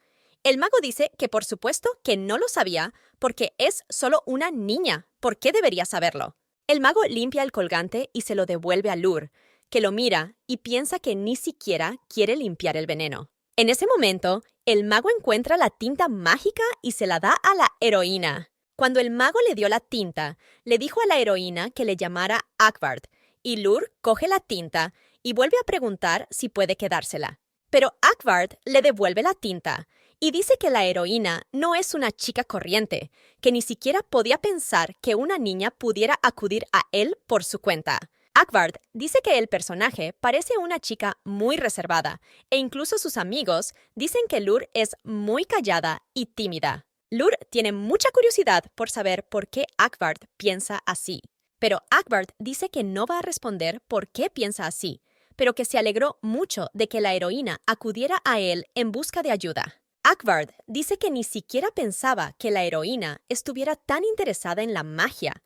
El mago dice que por supuesto que no lo sabía porque es solo una niña. ¿Por qué debería saberlo? El mago limpia el colgante y se lo devuelve a Lur, que lo mira y piensa que ni siquiera quiere limpiar el veneno. En ese momento, el mago encuentra la tinta mágica y se la da a la heroína. Cuando el mago le dio la tinta, le dijo a la heroína que le llamara Akvard, y Lur coge la tinta y vuelve a preguntar si puede quedársela. Pero Akvard le devuelve la tinta y dice que la heroína no es una chica corriente, que ni siquiera podía pensar que una niña pudiera acudir a él por su cuenta. Akvard dice que el personaje parece una chica muy reservada e incluso sus amigos dicen que Lur es muy callada y tímida. Lur tiene mucha curiosidad por saber por qué Akvard piensa así. Pero Akvard dice que no va a responder por qué piensa así, pero que se alegró mucho de que la heroína acudiera a él en busca de ayuda. Akvard dice que ni siquiera pensaba que la heroína estuviera tan interesada en la magia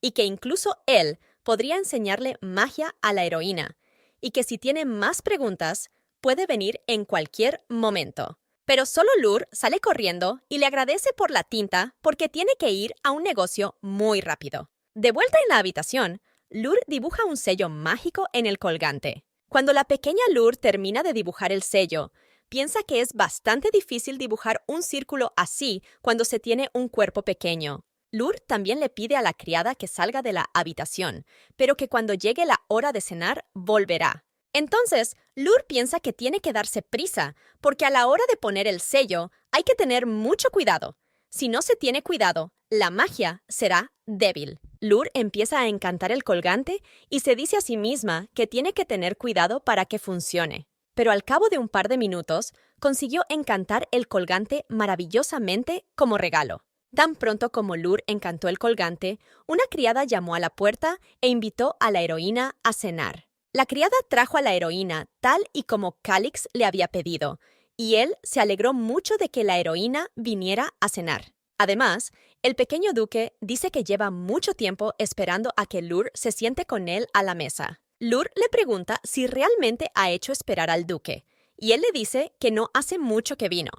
y que incluso él podría enseñarle magia a la heroína y que si tiene más preguntas puede venir en cualquier momento. Pero solo Lur sale corriendo y le agradece por la tinta porque tiene que ir a un negocio muy rápido. De vuelta en la habitación, Lur dibuja un sello mágico en el colgante. Cuando la pequeña Lur termina de dibujar el sello, piensa que es bastante difícil dibujar un círculo así cuando se tiene un cuerpo pequeño. Lur también le pide a la criada que salga de la habitación, pero que cuando llegue la hora de cenar, volverá. Entonces, Lur piensa que tiene que darse prisa, porque a la hora de poner el sello hay que tener mucho cuidado. Si no se tiene cuidado, la magia será débil. Lur empieza a encantar el colgante y se dice a sí misma que tiene que tener cuidado para que funcione. Pero al cabo de un par de minutos, consiguió encantar el colgante maravillosamente como regalo. Tan pronto como Lur encantó el colgante, una criada llamó a la puerta e invitó a la heroína a cenar. La criada trajo a la heroína tal y como Calix le había pedido, y él se alegró mucho de que la heroína viniera a cenar. Además, el pequeño duque dice que lleva mucho tiempo esperando a que Lur se siente con él a la mesa. Lur le pregunta si realmente ha hecho esperar al duque, y él le dice que no hace mucho que vino,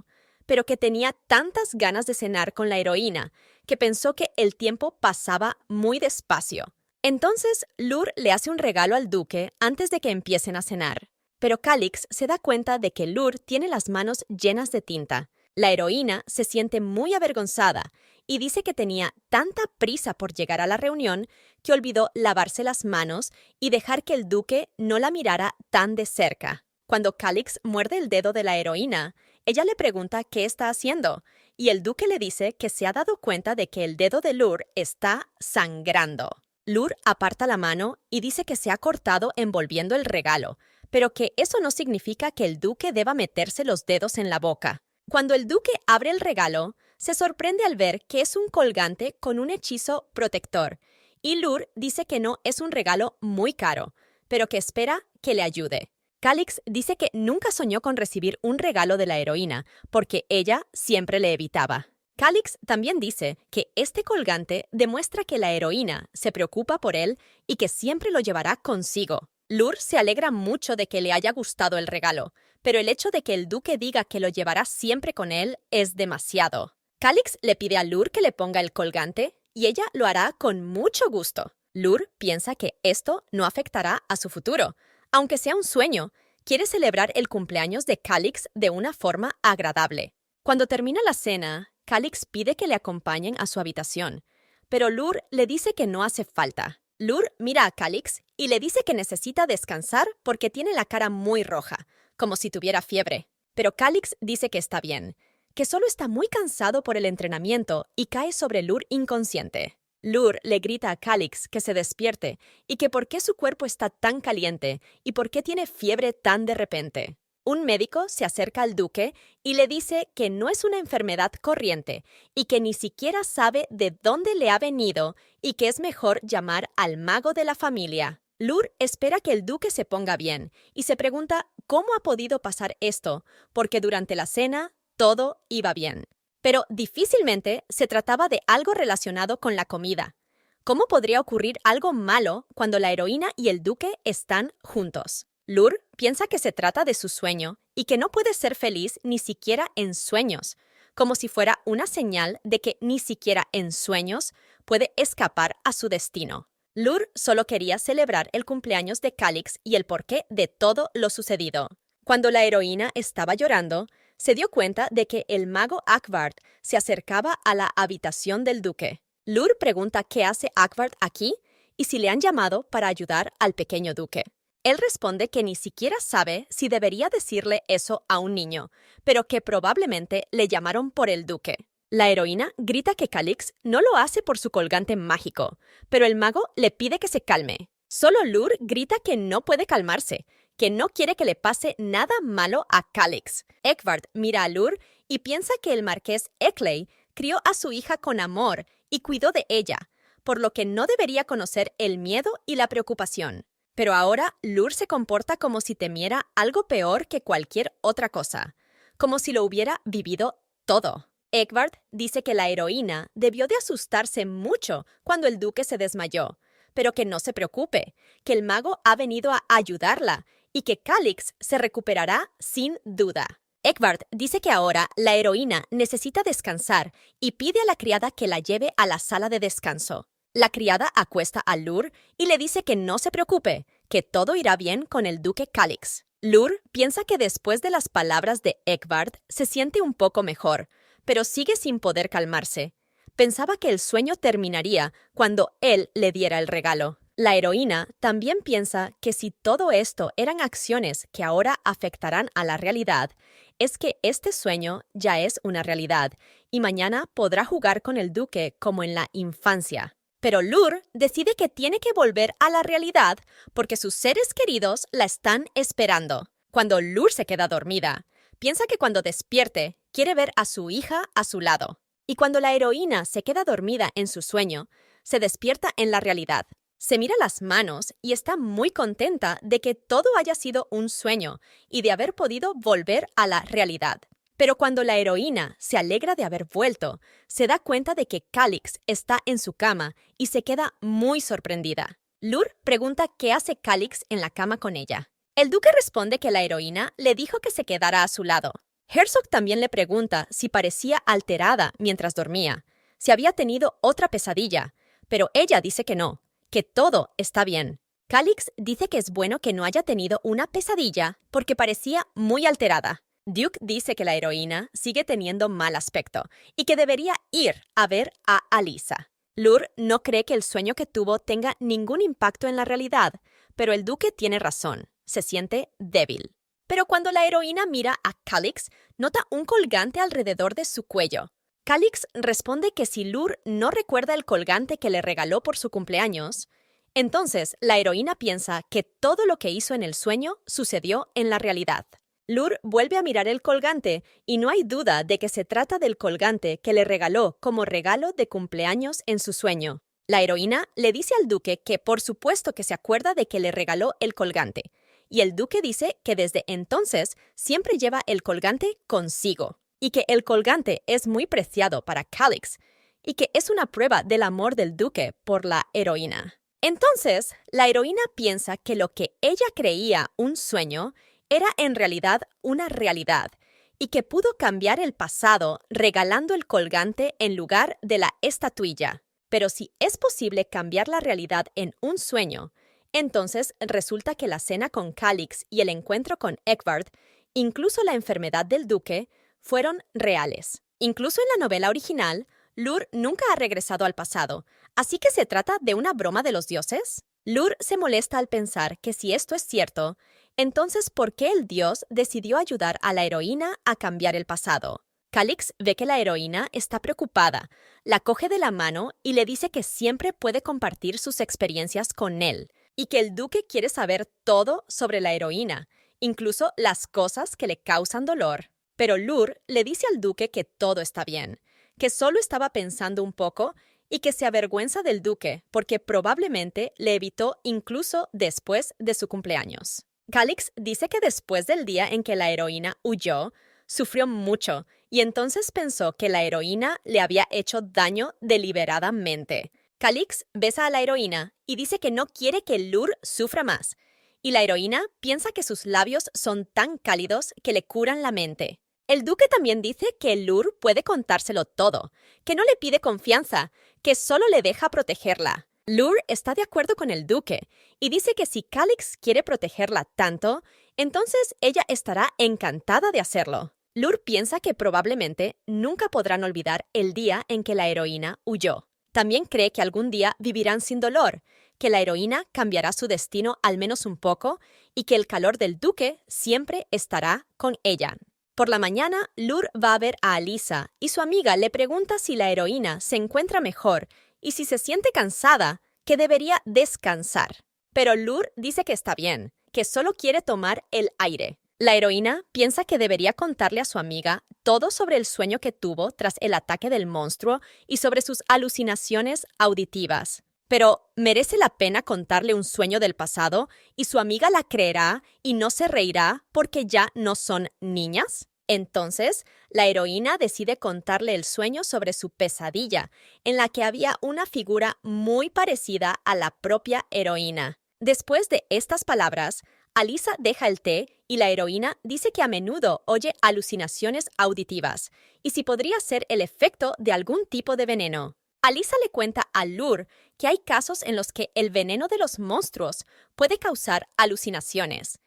pero que tenía tantas ganas de cenar con la heroína que pensó que el tiempo pasaba muy despacio. Entonces, Lur le hace un regalo al duque antes de que empiecen a cenar. Pero Calix se da cuenta de que Lur tiene las manos llenas de tinta. La heroína se siente muy avergonzada y dice que tenía tanta prisa por llegar a la reunión que olvidó lavarse las manos y dejar que el duque no la mirara tan de cerca. Cuando Calix muerde el dedo de la heroína, ella le pregunta qué está haciendo, y el duque le dice que se ha dado cuenta de que el dedo de Lur está sangrando. Lur aparta la mano y dice que se ha cortado envolviendo el regalo, pero que eso no significa que el duque deba meterse los dedos en la boca. Cuando el duque abre el regalo, se sorprende al ver que es un colgante con un hechizo protector, y Lur dice que no es un regalo muy caro, pero que espera que le ayude. Calix dice que nunca soñó con recibir un regalo de la heroína, porque ella siempre le evitaba. Calix también dice que este colgante demuestra que la heroína se preocupa por él y que siempre lo llevará consigo. Lur se alegra mucho de que le haya gustado el regalo, pero el hecho de que el duque diga que lo llevará siempre con él es demasiado. Calix le pide a Lur que le ponga el colgante y ella lo hará con mucho gusto. Lur piensa que esto no afectará a su futuro. Aunque sea un sueño, quiere celebrar el cumpleaños de Calix de una forma agradable. Cuando termina la cena, Calix pide que le acompañen a su habitación, pero Lur le dice que no hace falta. Lur mira a Calix y le dice que necesita descansar porque tiene la cara muy roja, como si tuviera fiebre. Pero Calix dice que está bien, que solo está muy cansado por el entrenamiento y cae sobre Lur inconsciente. Lur le grita a Calix que se despierte y que por qué su cuerpo está tan caliente y por qué tiene fiebre tan de repente. Un médico se acerca al duque y le dice que no es una enfermedad corriente y que ni siquiera sabe de dónde le ha venido y que es mejor llamar al mago de la familia. Lur espera que el duque se ponga bien y se pregunta cómo ha podido pasar esto, porque durante la cena todo iba bien. Pero difícilmente se trataba de algo relacionado con la comida. ¿Cómo podría ocurrir algo malo cuando la heroína y el duque están juntos? Lur piensa que se trata de su sueño y que no puede ser feliz ni siquiera en sueños, como si fuera una señal de que ni siquiera en sueños puede escapar a su destino. Lur solo quería celebrar el cumpleaños de Calix y el porqué de todo lo sucedido. Cuando la heroína estaba llorando, se dio cuenta de que el mago Akvard se acercaba a la habitación del duque. Lur pregunta qué hace Akvard aquí y si le han llamado para ayudar al pequeño duque. Él responde que ni siquiera sabe si debería decirle eso a un niño, pero que probablemente le llamaron por el duque. La heroína grita que Calix no lo hace por su colgante mágico, pero el mago le pide que se calme. Solo Lur grita que no puede calmarse, que no quiere que le pase nada malo a Calix. Eckvard mira a Lur y piensa que el marqués Eckley crió a su hija con amor y cuidó de ella, por lo que no debería conocer el miedo y la preocupación. Pero ahora Lur se comporta como si temiera algo peor que cualquier otra cosa, como si lo hubiera vivido todo. Eckvard dice que la heroína debió de asustarse mucho cuando el duque se desmayó, pero que no se preocupe, que el mago ha venido a ayudarla y que Calix se recuperará sin duda. Eckvard dice que ahora la heroína necesita descansar y pide a la criada que la lleve a la sala de descanso. La criada acuesta a Lur y le dice que no se preocupe, que todo irá bien con el duque Calix. Lur piensa que después de las palabras de Eckvard se siente un poco mejor, pero sigue sin poder calmarse. Pensaba que el sueño terminaría cuando él le diera el regalo. La heroína también piensa que si todo esto eran acciones que ahora afectarán a la realidad, es que este sueño ya es una realidad y mañana podrá jugar con el duque como en la infancia. Pero Lur decide que tiene que volver a la realidad porque sus seres queridos la están esperando. Cuando Lur se queda dormida, piensa que cuando despierte quiere ver a su hija a su lado. Y cuando la heroína se queda dormida en su sueño, se despierta en la realidad. Se mira las manos y está muy contenta de que todo haya sido un sueño y de haber podido volver a la realidad. Pero cuando la heroína se alegra de haber vuelto, se da cuenta de que Calix está en su cama y se queda muy sorprendida. Lur pregunta qué hace Calix en la cama con ella. El duque responde que la heroína le dijo que se quedara a su lado. Herzog también le pregunta si parecía alterada mientras dormía, si había tenido otra pesadilla, pero ella dice que no, que todo está bien. Calix dice que es bueno que no haya tenido una pesadilla porque parecía muy alterada. Duke dice que la heroína sigue teniendo mal aspecto y que debería ir a ver a Alisa. Lur no cree que el sueño que tuvo tenga ningún impacto en la realidad, pero el duque tiene razón, se siente débil. Pero cuando la heroína mira a Calix, nota un colgante alrededor de su cuello. Calix responde que si Lur no recuerda el colgante que le regaló por su cumpleaños, entonces la heroína piensa que todo lo que hizo en el sueño sucedió en la realidad. Lur vuelve a mirar el colgante y no hay duda de que se trata del colgante que le regaló como regalo de cumpleaños en su sueño. La heroína le dice al duque que por supuesto que se acuerda de que le regaló el colgante, y el duque dice que desde entonces siempre lleva el colgante consigo, y que el colgante es muy preciado para Calix, y que es una prueba del amor del duque por la heroína. Entonces, la heroína piensa que lo que ella creía un sueño era en realidad una realidad y que pudo cambiar el pasado regalando el colgante en lugar de la estatuilla. Pero si es posible cambiar la realidad en un sueño, entonces resulta que la cena con Calix y el encuentro con Egbert, incluso la enfermedad del duque, fueron reales. Incluso en la novela original, Lur nunca ha regresado al pasado, ¿así que se trata de una broma de los dioses? Lur se molesta al pensar que si esto es cierto, entonces ¿por qué el dios decidió ayudar a la heroína a cambiar el pasado? Calix ve que la heroína está preocupada, la coge de la mano y le dice que siempre puede compartir sus experiencias con él, y que el duque quiere saber todo sobre la heroína, incluso las cosas que le causan dolor. Pero Lur le dice al duque que todo está bien, que solo estaba pensando un poco y que se avergüenza del duque porque probablemente le evitó incluso después de su cumpleaños. Calix dice que después del día en que la heroína huyó, sufrió mucho y entonces pensó que la heroína le había hecho daño deliberadamente. Calix besa a la heroína y dice que no quiere que Lur sufra más, y la heroína piensa que sus labios son tan cálidos que le curan la mente. El duque también dice que Lur puede contárselo todo, que no le pide confianza, que solo le deja protegerla. Lur está de acuerdo con el duque y dice que si Calix quiere protegerla tanto, entonces ella estará encantada de hacerlo. Lur piensa que probablemente nunca podrán olvidar el día en que la heroína huyó. También cree que algún día vivirán sin dolor, que la heroína cambiará su destino al menos un poco y que el calor del duque siempre estará con ella. Por la mañana, Lur va a ver a Alisa y su amiga le pregunta si la heroína se encuentra mejor y si se siente cansada, que debería descansar. Pero Lur dice que está bien, que solo quiere tomar el aire. La heroína piensa que debería contarle a su amiga todo sobre el sueño que tuvo tras el ataque del monstruo y sobre sus alucinaciones auditivas. Pero ¿merece la pena contarle un sueño del pasado y su amiga la creerá y no se reirá porque ya no son niñas? Entonces, la heroína decide contarle el sueño sobre su pesadilla, en la que había una figura muy parecida a la propia heroína. Después de estas palabras, Alisa deja el té y la heroína dice que a menudo oye alucinaciones auditivas y si podría ser el efecto de algún tipo de veneno. Alisa le cuenta a Lur que hay casos en los que el veneno de los monstruos puede causar alucinaciones.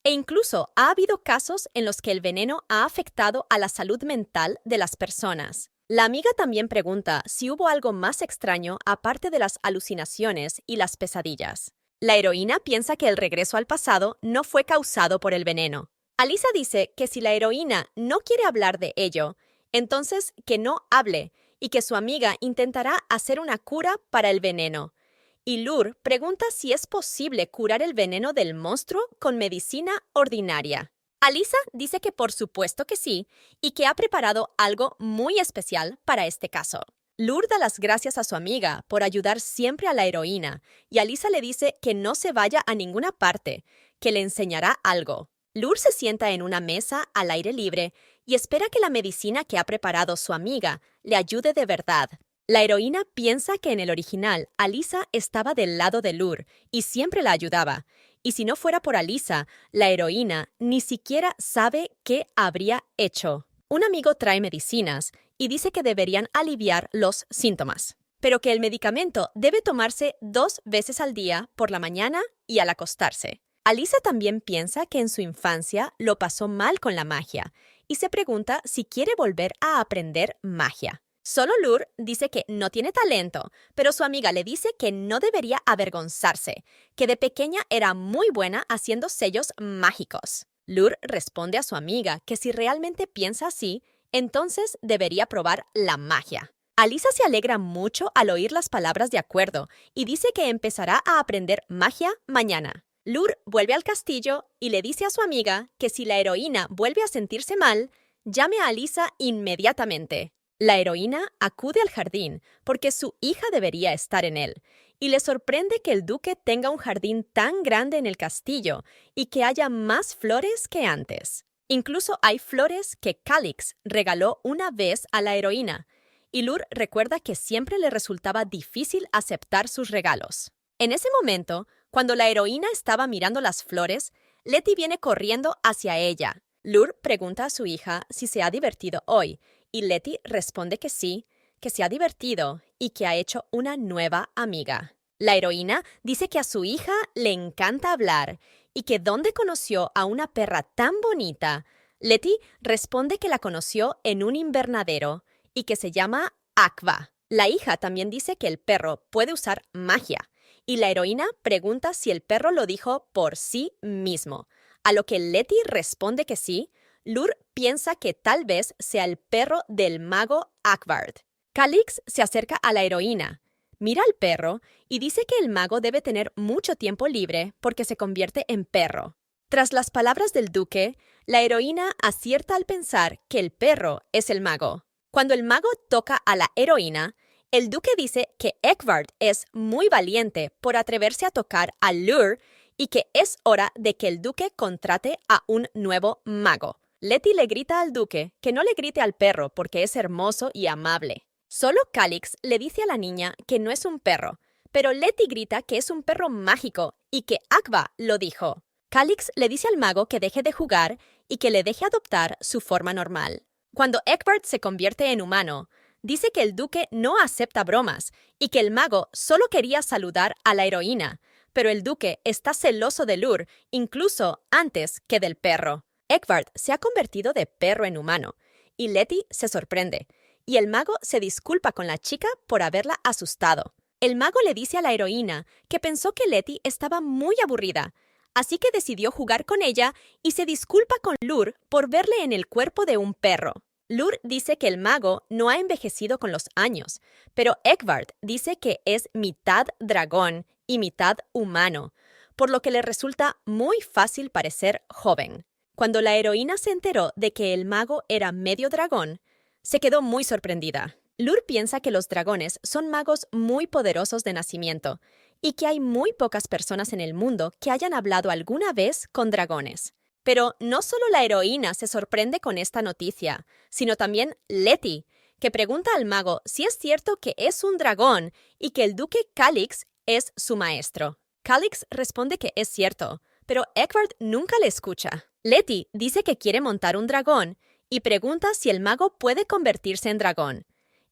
E incluso ha habido casos en los que el veneno ha afectado a la salud mental de las personas. La amiga también pregunta si hubo algo más extraño aparte de las alucinaciones y las pesadillas. La heroína piensa que el regreso al pasado no fue causado por el veneno. Alisa dice que si la heroína no quiere hablar de ello, entonces que no hable y que su amiga intentará hacer una cura para el veneno. Y Lur pregunta si es posible curar el veneno del monstruo con medicina ordinaria. Alisa dice que por supuesto que sí y que ha preparado algo muy especial para este caso. Lur da las gracias a su amiga por ayudar siempre a la heroína y Alisa le dice que no se vaya a ninguna parte, que le enseñará algo. Lur se sienta en una mesa al aire libre y espera que la medicina que ha preparado su amiga le ayude de verdad. La heroína piensa que en el original Alisa estaba del lado de Lur y siempre la ayudaba. Y si no fuera por Alisa, la heroína ni siquiera sabe qué habría hecho. Un amigo trae medicinas y dice que deberían aliviar los síntomas, pero que el medicamento debe tomarse 2 veces al día por la mañana y al acostarse. Alisa también piensa que en su infancia lo pasó mal con la magia y se pregunta si quiere volver a aprender magia. Solo Lur dice que no tiene talento, pero su amiga le dice que no debería avergonzarse, que de pequeña era muy buena haciendo sellos mágicos. Lur responde a su amiga que si realmente piensa así, entonces debería probar la magia. Alisa se alegra mucho al oír las palabras de acuerdo y dice que empezará a aprender magia mañana. Lur vuelve al castillo y le dice a su amiga que si la heroína vuelve a sentirse mal, llame a Alisa inmediatamente. La heroína acude al jardín porque su hija debería estar en él, y le sorprende que el duque tenga un jardín tan grande en el castillo y que haya más flores que antes. Incluso hay flores que Calix regaló una vez a la heroína, y Lur recuerda que siempre le resultaba difícil aceptar sus regalos. En ese momento, cuando la heroína estaba mirando las flores, Letty viene corriendo hacia ella. Lur pregunta a su hija si se ha divertido hoy, y Letty responde que sí, que se ha divertido y que ha hecho una nueva amiga. La heroína dice que a su hija le encanta hablar y que dónde conoció a una perra tan bonita. Letty responde que la conoció en un invernadero y que se llama Aqua. La hija también dice que el perro puede usar magia y la heroína pregunta si el perro lo dijo por sí mismo. A lo que Letty responde que sí. Lur piensa que tal vez sea el perro del mago Akvard. Calix se acerca a la heroína, mira al perro y dice que el mago debe tener mucho tiempo libre porque se convierte en perro. Tras las palabras del duque, la heroína acierta al pensar que el perro es el mago. Cuando el mago toca a la heroína, el duque dice que Ekvard es muy valiente por atreverse a tocar a Lur y que es hora de que el duque contrate a un nuevo mago. Letty le grita al duque que no le grite al perro porque es hermoso y amable. Solo Calix le dice a la niña que no es un perro, pero Letty grita que es un perro mágico y que Aqua lo dijo. Calix le dice al mago que deje de jugar y que le deje adoptar su forma normal. Cuando Ekvard se convierte en humano, dice que el duque no acepta bromas y que el mago solo quería saludar a la heroína, pero el duque está celoso de Lur incluso antes que del perro. Ekvard se ha convertido de perro en humano y Letty se sorprende. Y el mago se disculpa con la chica por haberla asustado. El mago le dice a la heroína que pensó que Letty estaba muy aburrida, así que decidió jugar con ella y se disculpa con Lur por verle en el cuerpo de un perro. Lur dice que el mago no ha envejecido con los años, pero Ekvard dice que es mitad dragón y mitad humano, por lo que le resulta muy fácil parecer joven. Cuando la heroína se enteró de que el mago era medio dragón, se quedó muy sorprendida. Lur piensa que los dragones son magos muy poderosos de nacimiento y que hay muy pocas personas en el mundo que hayan hablado alguna vez con dragones. Pero no solo la heroína se sorprende con esta noticia, sino también Letty, que pregunta al mago si es cierto que es un dragón y que el duque Calix es su maestro. Calix responde que es cierto, pero Ekvard nunca le escucha. Letty dice que quiere montar un dragón y pregunta si el mago puede convertirse en dragón.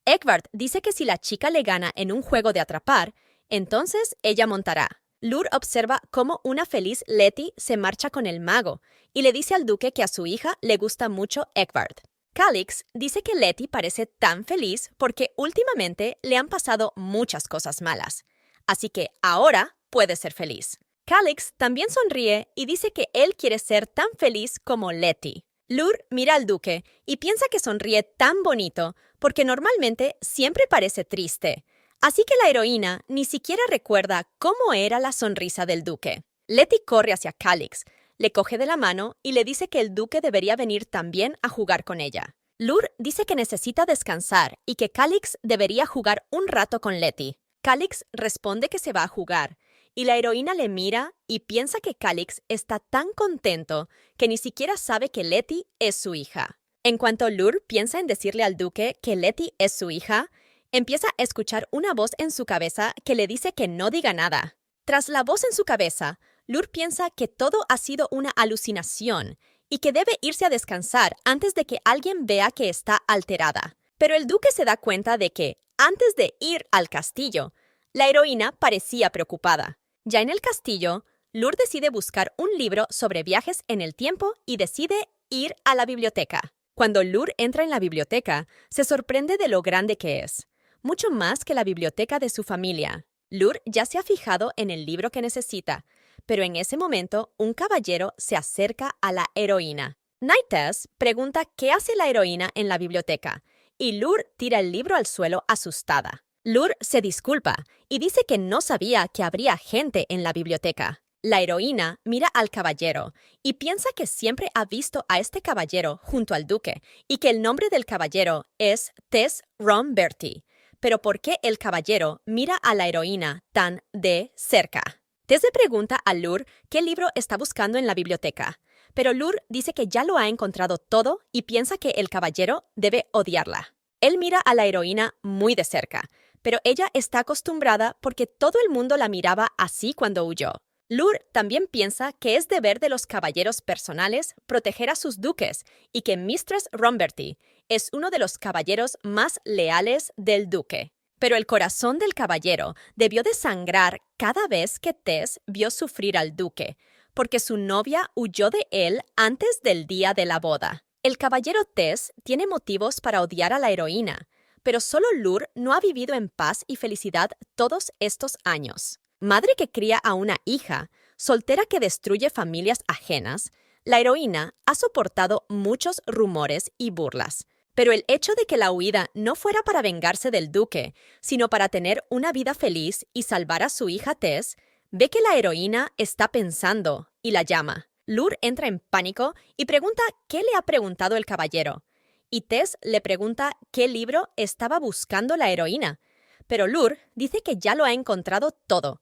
Ekvard dice que si la chica le gana en un juego de atrapar, entonces ella montará. Lur observa cómo una feliz Letty se marcha con el mago y le dice al duque que a su hija le gusta mucho Ekvard. Calix dice que Letty parece tan feliz porque últimamente le han pasado muchas cosas malas, así que ahora puede ser feliz. Calix también sonríe y dice que él quiere ser tan feliz como Letty. Lur mira al duque y piensa que sonríe tan bonito porque normalmente siempre parece triste. Así que la heroína ni siquiera recuerda cómo era la sonrisa del duque. Letty corre hacia Calix, le coge de la mano y le dice que el duque debería venir también a jugar con ella. Lur dice que necesita descansar y que Calix debería jugar un rato con Letty. Calix responde que se va a jugar. Y la heroína le mira y piensa que Calix está tan contento que ni siquiera sabe que Letty es su hija. En cuanto Lur piensa en decirle al duque que Letty es su hija, empieza a escuchar una voz en su cabeza que le dice que no diga nada. Tras la voz en su cabeza, Lur piensa que todo ha sido una alucinación y que debe irse a descansar antes de que alguien vea que está alterada. Pero el duque se da cuenta de que, antes de ir al castillo, la heroína parecía preocupada. Ya en el castillo, Lur decide buscar un libro sobre viajes en el tiempo y decide ir a la biblioteca. Cuando Lur entra en la biblioteca, se sorprende de lo grande que es. Mucho más que la biblioteca de su familia. Lur ya se ha fijado en el libro que necesita, pero en ese momento un caballero se acerca a la heroína. Naites pregunta qué hace la heroína en la biblioteca, y Lur tira el libro al suelo asustada. Lur se disculpa y dice que no sabía que habría gente en la biblioteca. La heroína mira al caballero y piensa que siempre ha visto a este caballero junto al duque y que el nombre del caballero es Tess Romberti. Pero ¿por qué el caballero mira a la heroína tan de cerca? Tess le pregunta a Lur qué libro está buscando en la biblioteca, pero Lur dice que ya lo ha encontrado todo y piensa que el caballero debe odiarla. Él mira a la heroína muy de cerca, pero ella está acostumbrada porque todo el mundo la miraba así cuando huyó. Lur también piensa que es deber de los caballeros personales proteger a sus duques y que Mistress Romberty es uno de los caballeros más leales del duque. Pero el corazón del caballero debió de sangrar cada vez que Tess vio sufrir al duque, porque su novia huyó de él antes del día de la boda. El caballero Tess tiene motivos para odiar a la heroína, pero solo Lur no ha vivido en paz y felicidad todos estos años. Madre que cría a una hija, soltera que destruye familias ajenas, la heroína ha soportado muchos rumores y burlas. Pero el hecho de que la huida no fuera para vengarse del duque, sino para tener una vida feliz y salvar a su hija Tess, ve que la heroína está pensando y la llama. Lur entra en pánico y pregunta qué le ha preguntado el caballero. Y Tess le pregunta qué libro estaba buscando la heroína. Pero Lur dice que ya lo ha encontrado todo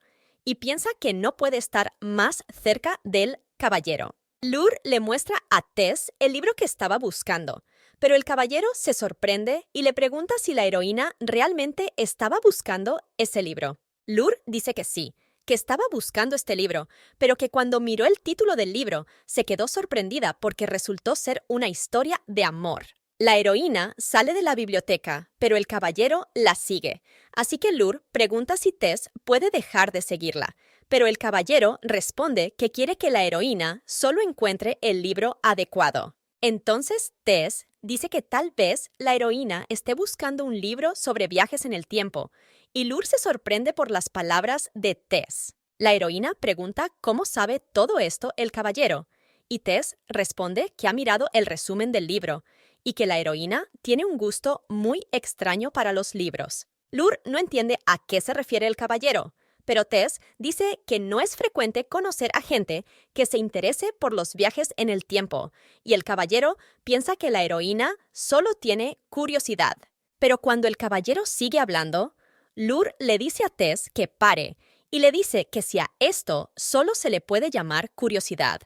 y piensa que no puede estar más cerca del caballero. Lur le muestra a Tess el libro que estaba buscando, pero el caballero se sorprende y le pregunta si la heroína realmente estaba buscando ese libro. Lur dice que sí, que estaba buscando este libro, pero que cuando miró el título del libro se quedó sorprendida porque resultó ser una historia de amor. La heroína sale de la biblioteca, pero el caballero la sigue, así que Lur pregunta si Tess puede dejar de seguirla, pero el caballero responde que quiere que la heroína solo encuentre el libro adecuado. Entonces Tess dice que tal vez la heroína esté buscando un libro sobre viajes en el tiempo, y Lur se sorprende por las palabras de Tess. La heroína pregunta cómo sabe todo esto el caballero, y Tess responde que ha mirado el resumen del libro, y que la heroína tiene un gusto muy extraño para los libros. Lur no entiende a qué se refiere el caballero, pero Tess dice que no es frecuente conocer a gente que se interese por los viajes en el tiempo, y el caballero piensa que la heroína solo tiene curiosidad. Pero cuando el caballero sigue hablando, Lur le dice a Tess que pare, y le dice que si a esto solo se le puede llamar curiosidad.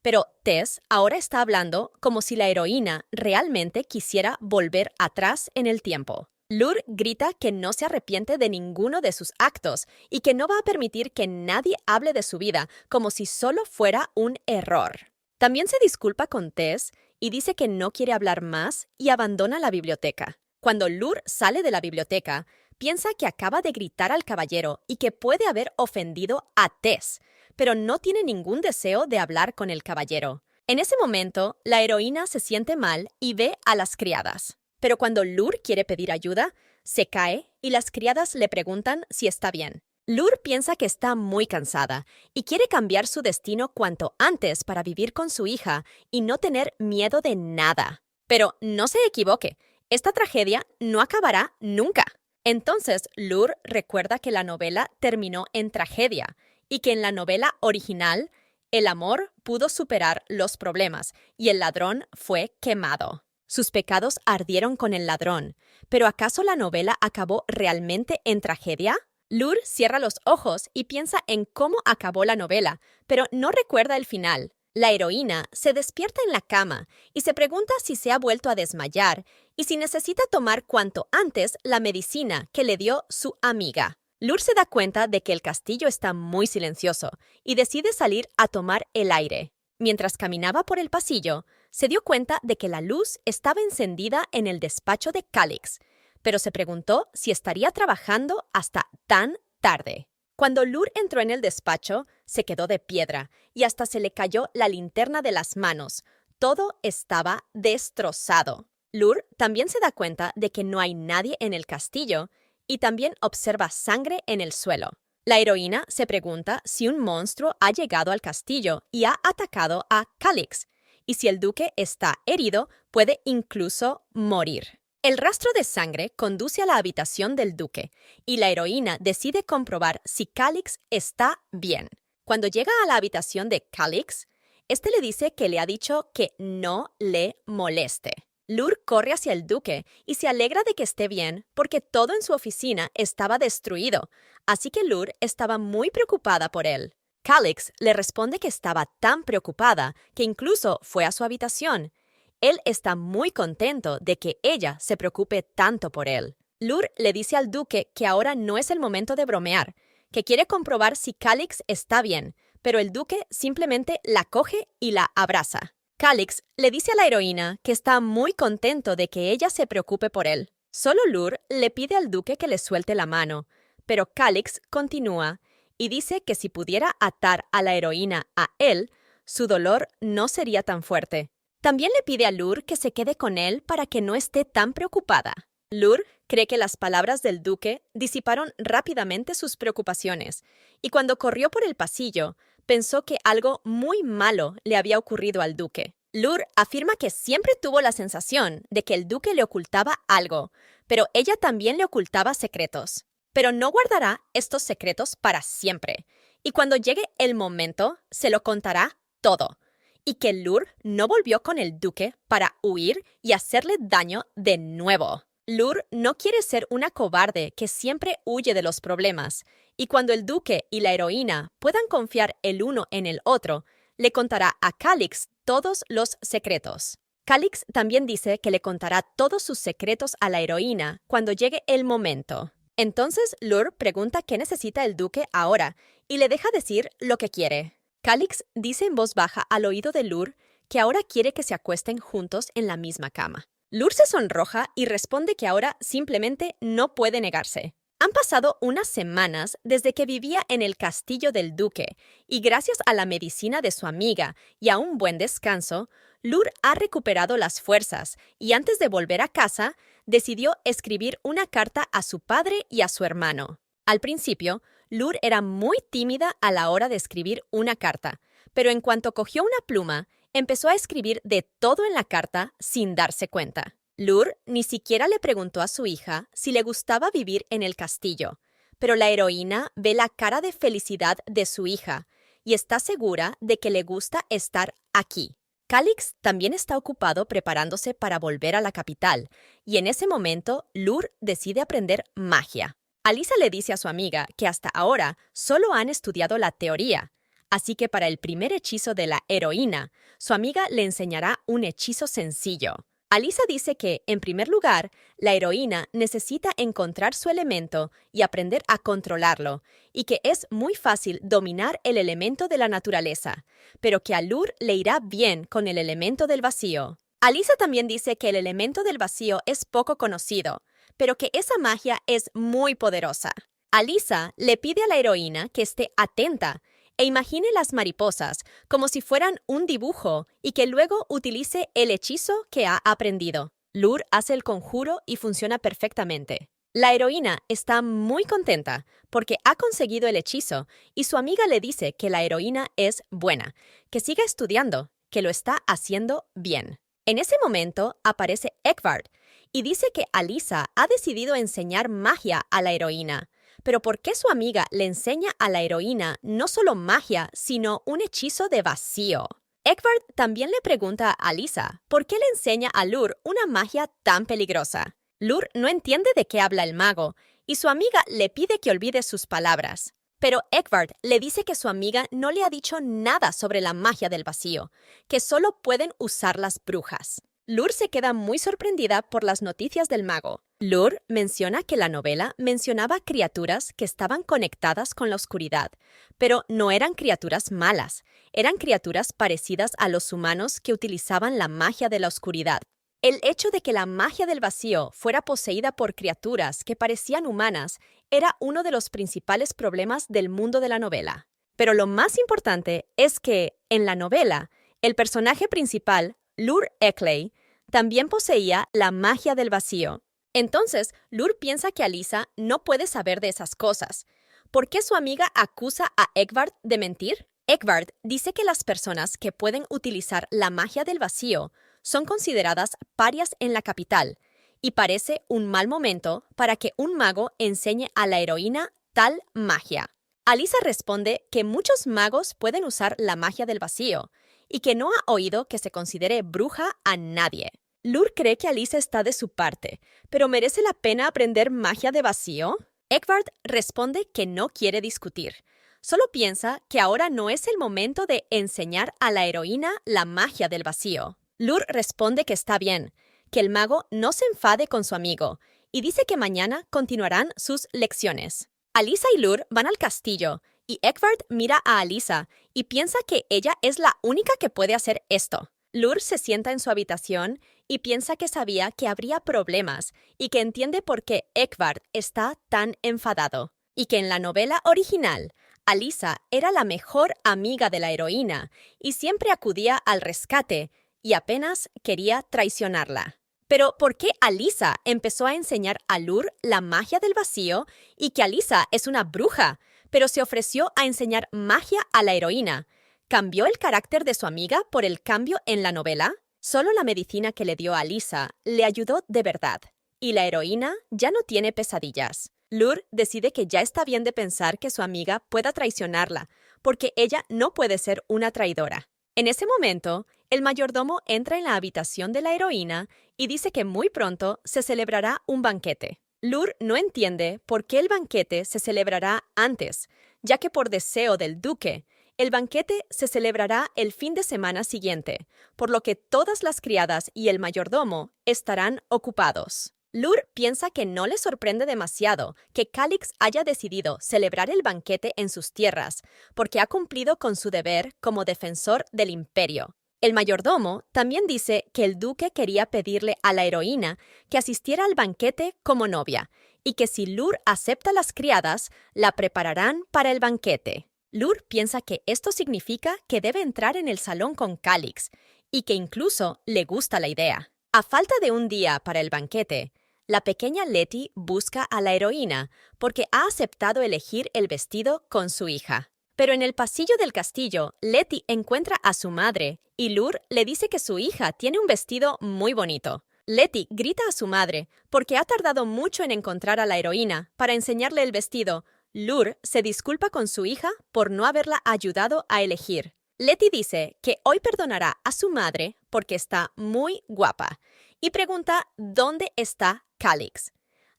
Pero Tess ahora está hablando como si la heroína realmente quisiera volver atrás en el tiempo. Lur grita que no se arrepiente de ninguno de sus actos y que no va a permitir que nadie hable de su vida como si solo fuera un error. También se disculpa con Tess y dice que no quiere hablar más y abandona la biblioteca. Cuando Lur sale de la biblioteca, piensa que acaba de gritar al caballero y que puede haber ofendido a Tess, pero no tiene ningún deseo de hablar con el caballero. En ese momento, la heroína se siente mal y ve a las criadas. Pero cuando Lur quiere pedir ayuda, se cae y las criadas le preguntan si está bien. Lur piensa que está muy cansada y quiere cambiar su destino cuanto antes para vivir con su hija y no tener miedo de nada. Pero no se equivoque, esta tragedia no acabará nunca. Entonces, Lur recuerda que la novela terminó en tragedia y que en la novela original, el amor pudo superar los problemas y el ladrón fue quemado. Sus pecados ardieron con el ladrón, pero ¿acaso la novela acabó realmente en tragedia? Lur cierra los ojos y piensa en cómo acabó la novela, pero no recuerda el final. La heroína se despierta en la cama y se pregunta si se ha vuelto a desmayar y si necesita tomar cuanto antes la medicina que le dio su amiga. Lur se da cuenta de que el castillo está muy silencioso y decide salir a tomar el aire. Mientras caminaba por el pasillo, se dio cuenta de que la luz estaba encendida en el despacho de Calix, pero se preguntó si estaría trabajando hasta tan tarde. Cuando Lur entró en el despacho, se quedó de piedra y hasta se le cayó la linterna de las manos. Todo estaba destrozado. Lur también se da cuenta de que no hay nadie en el castillo y también observa sangre en el suelo. La heroína se pregunta si un monstruo ha llegado al castillo y ha atacado a Calix, y si el duque está herido, puede incluso morir. El rastro de sangre conduce a la habitación del duque, y la heroína decide comprobar si Calix está bien. Cuando llega a la habitación de Calix, este le dice que le ha dicho que no le moleste. Lur corre hacia el duque y se alegra de que esté bien porque todo en su oficina estaba destruido, así que Lur estaba muy preocupada por él. Calix le responde que estaba tan preocupada que incluso fue a su habitación. Él está muy contento de que ella se preocupe tanto por él. Lur le dice al duque que ahora no es el momento de bromear, que quiere comprobar si Calix está bien, pero el duque simplemente la coge y la abraza. Calix le dice a la heroína que está muy contento de que ella se preocupe por él. Solo Lur le pide al duque que le suelte la mano, pero Calix continúa y dice que si pudiera atar a la heroína a él, su dolor no sería tan fuerte. También le pide a Lur que se quede con él para que no esté tan preocupada. Lur cree que las palabras del duque disiparon rápidamente sus preocupaciones, y cuando corrió por el pasillo, pensó que algo muy malo le había ocurrido al duque. Lur afirma que siempre tuvo la sensación de que el duque le ocultaba algo, pero ella también le ocultaba secretos. Pero no guardará estos secretos para siempre, y cuando llegue el momento, se lo contará todo. Y que Lur no volvió con el duque para huir y hacerle daño de nuevo. Lur no quiere ser una cobarde que siempre huye de los problemas, y cuando el duque y la heroína puedan confiar el uno en el otro, le contará a Calix todos los secretos. Calix también dice que le contará todos sus secretos a la heroína cuando llegue el momento. Entonces Lur pregunta qué necesita el duque ahora y le deja decir lo que quiere. Calix dice en voz baja al oído de Lur que ahora quiere que se acuesten juntos en la misma cama. Lur se sonroja y responde que ahora simplemente no puede negarse. Han pasado unas semanas desde que vivía en el castillo del duque, y gracias a la medicina de su amiga y a un buen descanso, Lur ha recuperado las fuerzas y antes de volver a casa, decidió escribir una carta a su padre y a su hermano. Al principio, Lur era muy tímida a la hora de escribir una carta, pero en cuanto cogió una pluma, empezó a escribir de todo en la carta sin darse cuenta. Lur ni siquiera le preguntó a su hija si le gustaba vivir en el castillo, pero la heroína ve la cara de felicidad de su hija y está segura de que le gusta estar aquí. Calix también está ocupado preparándose para volver a la capital, y en ese momento Lur decide aprender magia. Alisa le dice a su amiga que hasta ahora solo han estudiado la teoría, así que para el primer hechizo de la heroína, su amiga le enseñará un hechizo sencillo. Alisa dice que, en primer lugar, la heroína necesita encontrar su elemento y aprender a controlarlo, y que es muy fácil dominar el elemento de la naturaleza, pero que a Lur le irá bien con el elemento del vacío. Alisa también dice que el elemento del vacío es poco conocido, pero que esa magia es muy poderosa. Alisa le pide a la heroína que esté atenta e imagine las mariposas como si fueran un dibujo y que luego utilice el hechizo que ha aprendido. Lur hace el conjuro y funciona perfectamente. La heroína está muy contenta porque ha conseguido el hechizo y su amiga le dice que la heroína es buena, que siga estudiando, que lo está haciendo bien. En ese momento aparece Eckbert y dice que Alisa ha decidido enseñar magia a la heroína. Pero ¿por qué su amiga le enseña a la heroína no solo magia, sino un hechizo de vacío? Eckbert también le pregunta a Alisa por qué le enseña a Lur una magia tan peligrosa. Lur no entiende de qué habla el mago, y su amiga le pide que olvide sus palabras. Pero Eckbert le dice que su amiga no le ha dicho nada sobre la magia del vacío, que solo pueden usar las brujas. Lur se queda muy sorprendida por las noticias del mago. Lur menciona que la novela mencionaba criaturas que estaban conectadas con la oscuridad, pero no eran criaturas malas, eran criaturas parecidas a los humanos que utilizaban la magia de la oscuridad. El hecho de que la magia del vacío fuera poseída por criaturas que parecían humanas era uno de los principales problemas del mundo de la novela. Pero lo más importante es que, en la novela, el personaje principal, Lur Eckley, también poseía la magia del vacío. Entonces, Lur piensa que Alisa no puede saber de esas cosas. ¿Por qué su amiga acusa a Eckbert de mentir? Eckbert dice que las personas que pueden utilizar la magia del vacío son consideradas parias en la capital, y parece un mal momento para que un mago enseñe a la heroína tal magia. Alisa responde que muchos magos pueden usar la magia del vacío, y que no ha oído que se considere bruja a nadie. Lur cree que Alisa está de su parte, pero ¿merece la pena aprender magia de vacío? Eckbert responde que no quiere discutir. Solo piensa que ahora no es el momento de enseñar a la heroína la magia del vacío. Lur responde que está bien, que el mago no se enfade con su amigo y dice que mañana continuarán sus lecciones. Alisa y Lur van al castillo y Egbert mira a Alisa y piensa que ella es la única que puede hacer esto. Lur se sienta en su habitación y piensa que sabía que habría problemas y que entiende por qué Egbert está tan enfadado. Y que en la novela original, Alisa era la mejor amiga de la heroína y siempre acudía al rescate y apenas quería traicionarla. Pero ¿por qué Alisa empezó a enseñar a Lur la magia del vacío y que Alisa es una bruja, pero se ofreció a enseñar magia a la heroína? ¿Cambió el carácter de su amiga por el cambio en la novela? Solo la medicina que le dio a Alisa le ayudó de verdad, y la heroína ya no tiene pesadillas. Lur decide que ya está bien de pensar que su amiga pueda traicionarla, porque ella no puede ser una traidora. En ese momento, el mayordomo entra en la habitación de la heroína y dice que muy pronto se celebrará un banquete. Lur no entiende por qué el banquete se celebrará antes, ya que por deseo del duque, el banquete se celebrará el fin de semana siguiente, por lo que todas las criadas y el mayordomo estarán ocupados. Lur piensa que no le sorprende demasiado que Calix haya decidido celebrar el banquete en sus tierras, porque ha cumplido con su deber como defensor del imperio. El mayordomo también dice que el duque quería pedirle a la heroína que asistiera al banquete como novia, y que si Lur acepta las criadas, la prepararán para el banquete. Lur piensa que esto significa que debe entrar en el salón con Calix, y que incluso le gusta la idea. A falta de un día para el banquete, la pequeña Letty busca a la heroína porque ha aceptado elegir el vestido con su hija. Pero en el pasillo del castillo, Letty encuentra a su madre y Lur le dice que su hija tiene un vestido muy bonito. Letty grita a su madre porque ha tardado mucho en encontrar a la heroína para enseñarle el vestido. Lur se disculpa con su hija por no haberla ayudado a elegir. Letty dice que hoy perdonará a su madre porque está muy guapa y pregunta dónde está Calix.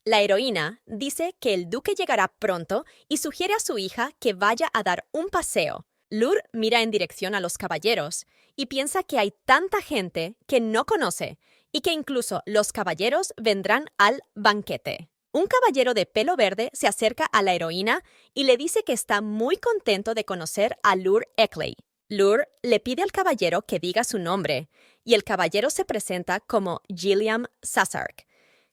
La heroína dice que el duque llegará pronto y sugiere a su hija que vaya a dar un paseo. Lur mira en dirección a los caballeros y piensa que hay tanta gente que no conoce y que incluso los caballeros vendrán al banquete. Un caballero de pelo verde se acerca a la heroína y le dice que está muy contento de conocer a Lur Eckley. Lur le pide al caballero que diga su nombre y el caballero se presenta como Gilliam Sasark,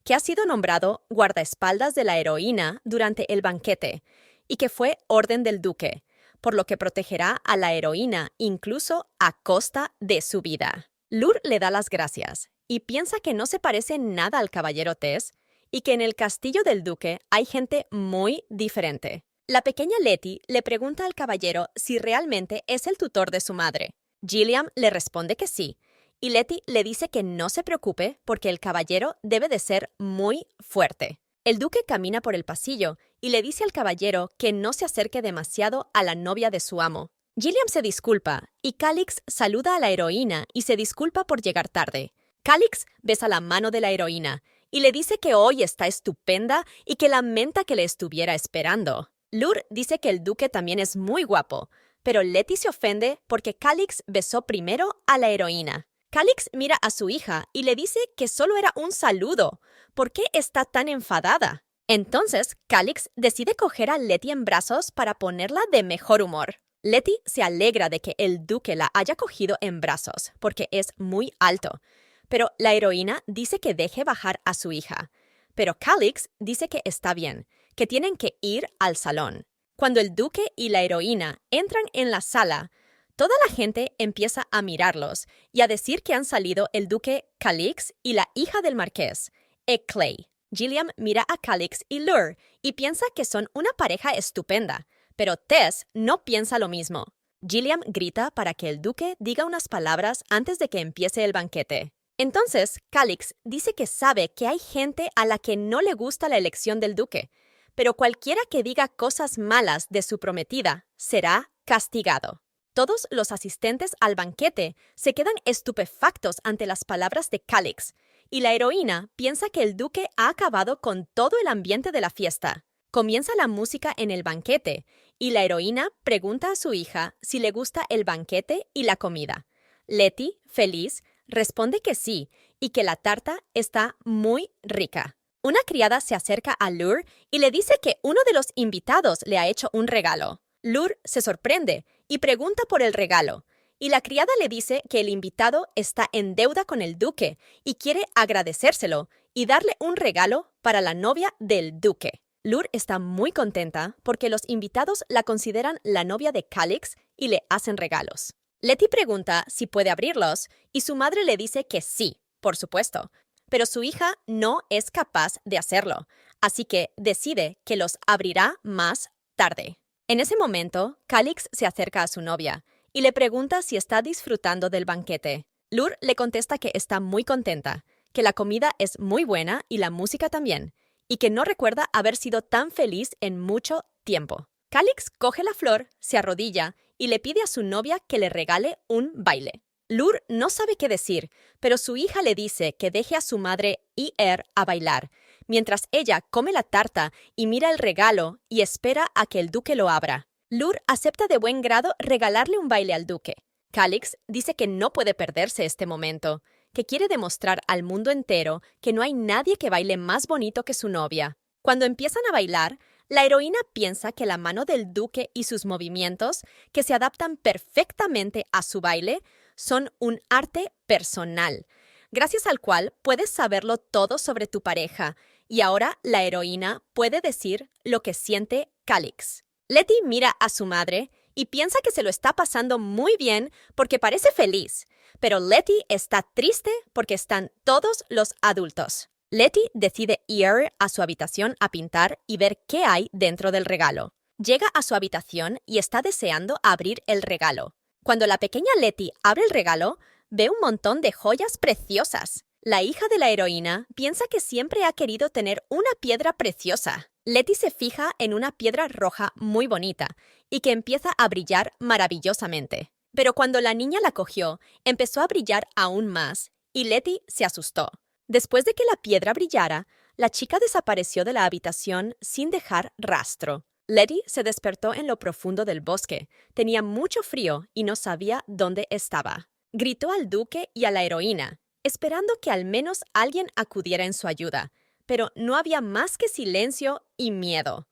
que ha sido nombrado guardaespaldas de la heroína durante el banquete y que fue orden del duque, por lo que protegerá a la heroína incluso a costa de su vida. Lur le da las gracias y piensa que no se parece nada al caballero Tess y que en el castillo del duque hay gente muy diferente. La pequeña Letty le pregunta al caballero si realmente es el tutor de su madre. Gilliam le responde que sí, y Letty le dice que no se preocupe porque el caballero debe de ser muy fuerte. El duque camina por el pasillo y le dice al caballero que no se acerque demasiado a la novia de su amo. Gilliam se disculpa y Calix saluda a la heroína y se disculpa por llegar tarde. Calix besa la mano de la heroína y le dice que hoy está estupenda y que lamenta que le estuviera esperando. Lur dice que el duque también es muy guapo, pero Letty se ofende porque Calix besó primero a la heroína. Calix mira a su hija y le dice que solo era un saludo. ¿Por qué está tan enfadada? Entonces, Calix decide coger a Letty en brazos para ponerla de mejor humor. Letty se alegra de que el duque la haya cogido en brazos porque es muy alto, pero la heroína dice que deje bajar a su hija. Pero Calix dice que está bien, que tienen que ir al salón. Cuando el duque y la heroína entran en la sala, toda la gente empieza a mirarlos y a decir que han salido el duque Calix y la hija del marqués, Eckley. Gilliam mira a Calix y Lur y piensa que son una pareja estupenda, pero Tess no piensa lo mismo. Gilliam grita para que el duque diga unas palabras antes de que empiece el banquete. Entonces, Calix dice que sabe que hay gente a la que no le gusta la elección del duque, pero cualquiera que diga cosas malas de su prometida será castigado. Todos los asistentes al banquete se quedan estupefactos ante las palabras de Calix, y la heroína piensa que el duque ha acabado con todo el ambiente de la fiesta. Comienza la música en el banquete, y la heroína pregunta a su hija si le gusta el banquete y la comida. Letty, feliz, responde que sí, y que la tarta está muy rica. Una criada se acerca a Lur y le dice que uno de los invitados le ha hecho un regalo. Lur se sorprende y pregunta por el regalo, y la criada le dice que el invitado está en deuda con el duque y quiere agradecérselo y darle un regalo para la novia del duque. Lur está muy contenta porque los invitados la consideran la novia de Calix y le hacen regalos. Letty pregunta si puede abrirlos y su madre le dice que sí, por supuesto, pero su hija no es capaz de hacerlo, así que decide que los abrirá más tarde. En ese momento, Calix se acerca a su novia y le pregunta si está disfrutando del banquete. Lur le contesta que está muy contenta, que la comida es muy buena y la música también, y que no recuerda haber sido tan feliz en mucho tiempo. Calix coge la flor, se arrodilla y le pide a su novia que le regale un baile. Lur no sabe qué decir, pero su hija le dice que deje a su madre y a bailar, mientras ella come la tarta y mira el regalo y espera a que el duque lo abra. Lur acepta de buen grado regalarle un baile al duque. Calix dice que no puede perderse este momento, que quiere demostrar al mundo entero que no hay nadie que baile más bonito que su novia. Cuando empiezan a bailar, la heroína piensa que la mano del duque y sus movimientos, que se adaptan perfectamente a su baile, son un arte personal, gracias al cual puedes saberlo todo sobre tu pareja, y ahora la heroína puede decir lo que siente Calix. Letty mira a su madre y piensa que se lo está pasando muy bien porque parece feliz, pero Letty está triste porque están todos los adultos. Letty decide ir a su habitación a pintar y ver qué hay dentro del regalo. Llega a su habitación y está deseando abrir el regalo. Cuando la pequeña Letty abre el regalo, ve un montón de joyas preciosas. La hija de la heroína piensa que siempre ha querido tener una piedra preciosa. Letty se fija en una piedra roja muy bonita y que empieza a brillar maravillosamente. Pero cuando la niña la cogió, empezó a brillar aún más y Letty se asustó. Después de que la piedra brillara, la chica desapareció de la habitación sin dejar rastro. Letty se despertó en lo profundo del bosque. Tenía mucho frío y no sabía dónde estaba. Gritó al duque y a la heroína, esperando que al menos alguien acudiera en su ayuda, pero no había más que silencio y miedo.